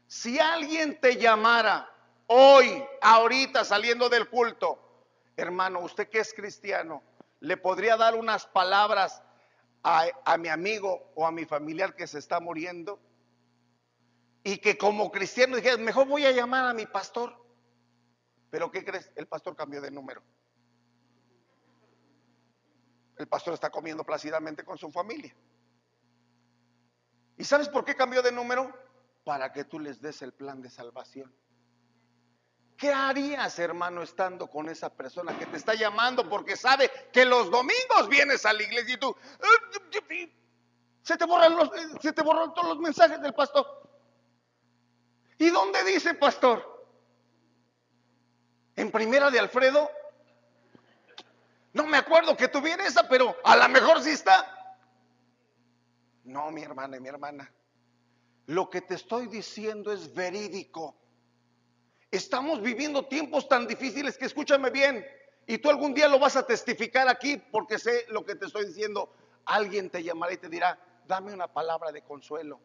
S1: Si alguien te llamara hoy, ahorita saliendo del culto, hermano, usted que es cristiano, le podría dar unas palabras a mi amigo o a mi familiar que se está muriendo, y que como cristiano dijera, mejor voy a llamar a mi pastor. Pero ¿qué crees? El pastor cambió de número. El pastor está comiendo plácidamente con su familia. ¿Y sabes por qué cambió de número? Para que tú les des el plan de salvación. ¿Qué harías, hermano, estando con esa persona que te está llamando porque sabe que los domingos vienes a la iglesia y tú se te borran todos los mensajes del pastor? ¿Y dónde dice, pastor? En Primera de Alfredo. No me acuerdo que tuviera esa, pero a lo mejor sí está. No, mi hermana y mi hermana, lo que te estoy diciendo es verídico. Estamos viviendo tiempos tan difíciles que, escúchame bien, y tú algún día lo vas a testificar aquí, porque sé lo que te estoy diciendo. Alguien te llamará y te dirá, dame una palabra de consuelo.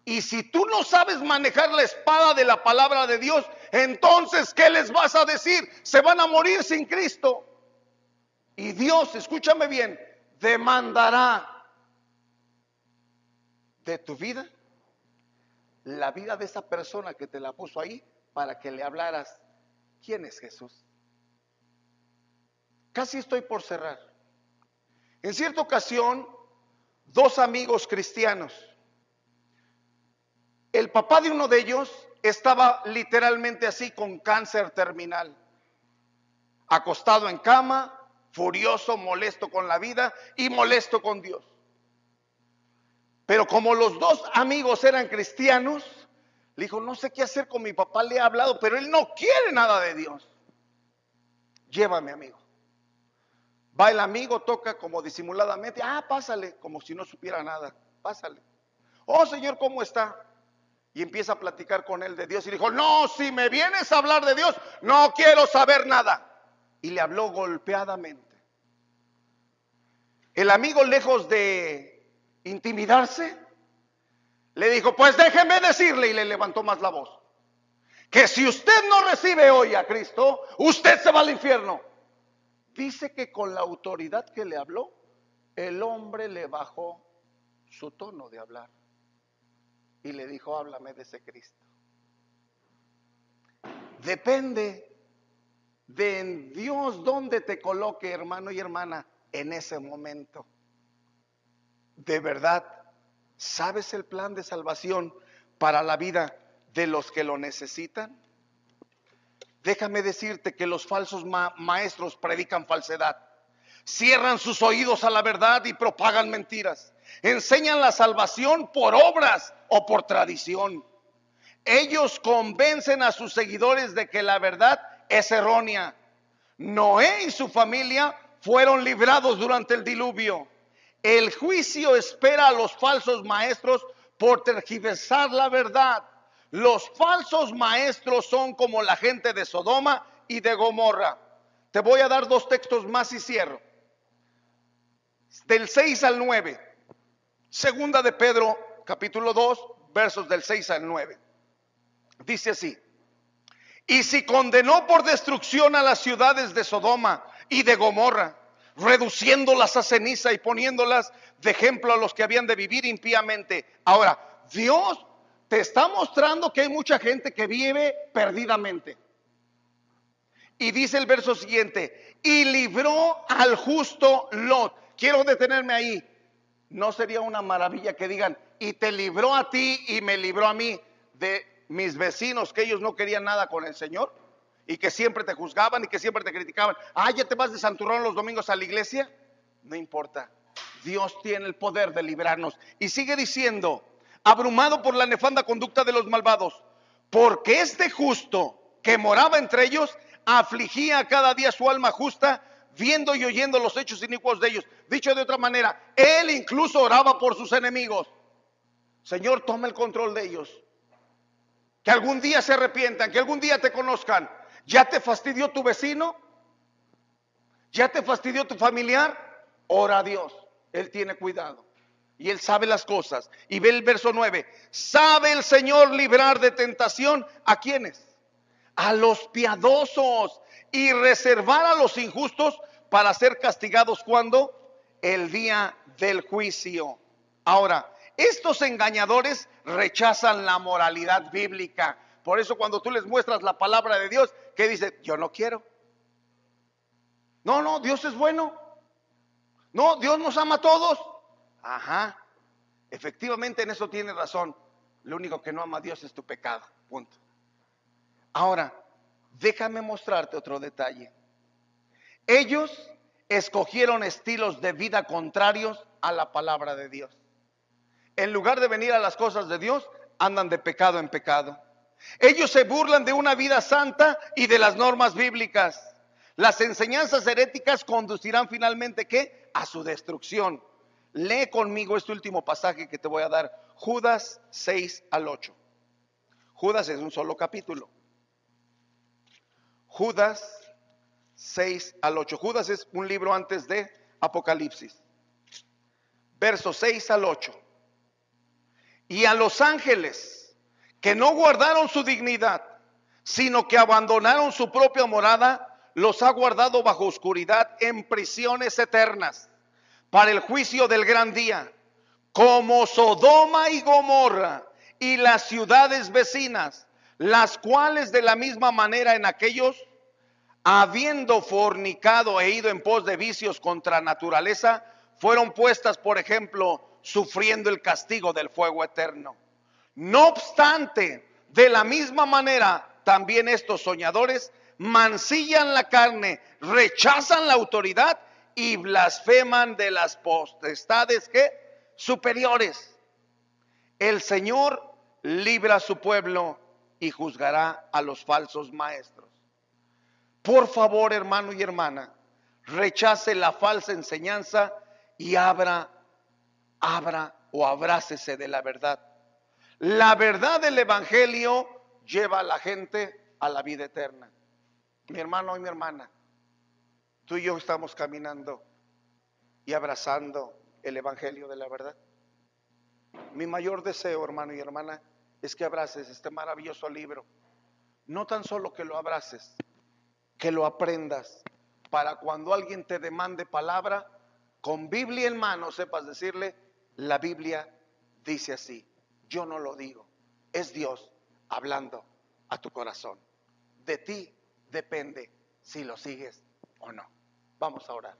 S1: Y si tú no sabes manejar la espada de la palabra de Dios, entonces ¿qué les vas a decir? Se van a morir sin Cristo. Y Dios, escúchame bien, demandará de tu vida la vida de esa persona que te la puso ahí para que le hablaras. ¿Quién es Jesús? Casi estoy por cerrar. En cierta ocasión, dos amigos cristianos, el papá de uno de ellos estaba literalmente así, con cáncer terminal, acostado en cama, furioso, molesto con la vida y molesto con Dios. Pero como los dos amigos eran cristianos, le dijo, no sé qué hacer con mi papá, le he hablado, pero él no quiere nada de Dios. Llévame, amigo. Va el amigo, toca como disimuladamente, pásale, como si no supiera nada, pásale. Oh, señor, ¿cómo está? Y empieza a platicar con él de Dios y dijo, no, si me vienes a hablar de Dios, no quiero saber nada. Y le habló golpeadamente. El amigo, lejos de intimidarse, le dijo, pues déjeme decirle, y le levantó más la voz, que si usted no recibe hoy a Cristo, usted se va al infierno. Dice que con la autoridad que le habló, el hombre le bajó su tono de hablar y le dijo, háblame de ese Cristo. Depende de en Dios donde te coloque, hermano y hermana, en ese momento. De verdad, ¿sabes el plan de salvación para la vida de los que lo necesitan? Déjame decirte que los falsos maestros predican falsedad, cierran sus oídos a la verdad y propagan mentiras, enseñan la salvación por obras o por tradición. Ellos convencen a sus seguidores de que la verdad es errónea. Noé y su familia fueron librados durante el diluvio. El juicio espera a los falsos maestros por tergiversar la verdad. Los falsos maestros son como la gente de Sodoma y de Gomorra. Te voy a dar dos textos más y cierro. Del 6 al 9. Segunda de Pedro, capítulo 2, versos del 6 al 9. Dice así: y si condenó por destrucción a las ciudades de Sodoma y de Gomorra, reduciéndolas a ceniza y poniéndolas de ejemplo a los que habían de vivir impíamente. Ahora, Dios te está mostrando que hay mucha gente que vive perdidamente. Y dice el verso siguiente: y libró al justo Lot. Quiero detenerme ahí. ¿No sería una maravilla que digan, y te libró a ti y me libró a mí de mis vecinos, que ellos no querían nada con el Señor y que siempre te juzgaban y que siempre te criticaban. Ah, ya te vas de santurrón los domingos a la iglesia. No importa, Dios tiene el poder de librarnos. Y sigue diciendo, abrumado por la nefanda conducta de los malvados, porque este justo que moraba entre ellos afligía cada día su alma justa, viendo y oyendo los hechos inicuos de ellos. Dicho de otra manera, él incluso oraba por sus enemigos. Señor, toma el control de ellos, que algún día se arrepientan, que algún día te conozcan. ¿Ya te fastidió tu vecino? ¿Ya te fastidió tu familiar? Ora a Dios, Él tiene cuidado y Él sabe las cosas. Y ve el verso 9, ¿sabe el Señor librar de tentación a quiénes? A los piadosos, y reservar a los injustos para ser castigados cuando el día del juicio. Ahora, estos engañadores rechazan la moralidad bíblica. Por eso cuando tú les muestras la palabra de Dios, ¿qué dice? Yo no quiero. No, Dios es bueno. No, Dios nos ama a todos. Ajá, efectivamente en eso tienes razón. Lo único que no ama a Dios es tu pecado, punto. Ahora, déjame mostrarte otro detalle. Ellos escogieron estilos de vida contrarios a la palabra de Dios. En lugar de venir a las cosas de Dios, andan de pecado en pecado. Ellos se burlan de una vida santa y de las normas bíblicas. Las enseñanzas heréticas conducirán finalmente, ¿qué? A su destrucción. Lee conmigo este último pasaje que te voy a dar, Judas 6 al 8. Judas es un solo capítulo. Judas 6 al 8. Judas es un libro antes de Apocalipsis. Versos 6 al 8. Y a los ángeles que no guardaron su dignidad, sino que abandonaron su propia morada, los ha guardado bajo oscuridad en prisiones eternas, para el juicio del gran día, como Sodoma y Gomorra y las ciudades vecinas, las cuales de la misma manera en aquellos, habiendo fornicado e ido en pos de vicios contra naturaleza, fueron puestas, por ejemplo, sufriendo el castigo del fuego eterno. No obstante, de la misma manera, también estos soñadores mancillan la carne, rechazan la autoridad y blasfeman de las potestades ¿qué? Superiores. El Señor libra a su pueblo y juzgará a los falsos maestros. Por favor, hermano y hermana, rechace la falsa enseñanza y abra o abrácese de la verdad. La verdad del evangelio lleva a la gente a la vida eterna. Mi hermano y mi hermana, tú y yo estamos caminando y abrazando el evangelio de la verdad. Mi mayor deseo, hermano y hermana, es que abraces este maravilloso libro. No tan solo que lo abraces, que lo aprendas, para cuando alguien te demande palabra, con Biblia en mano sepas decirle, la Biblia dice así, yo no lo digo, es Dios hablando a tu corazón. De ti depende si lo sigues o no. Vamos a orar.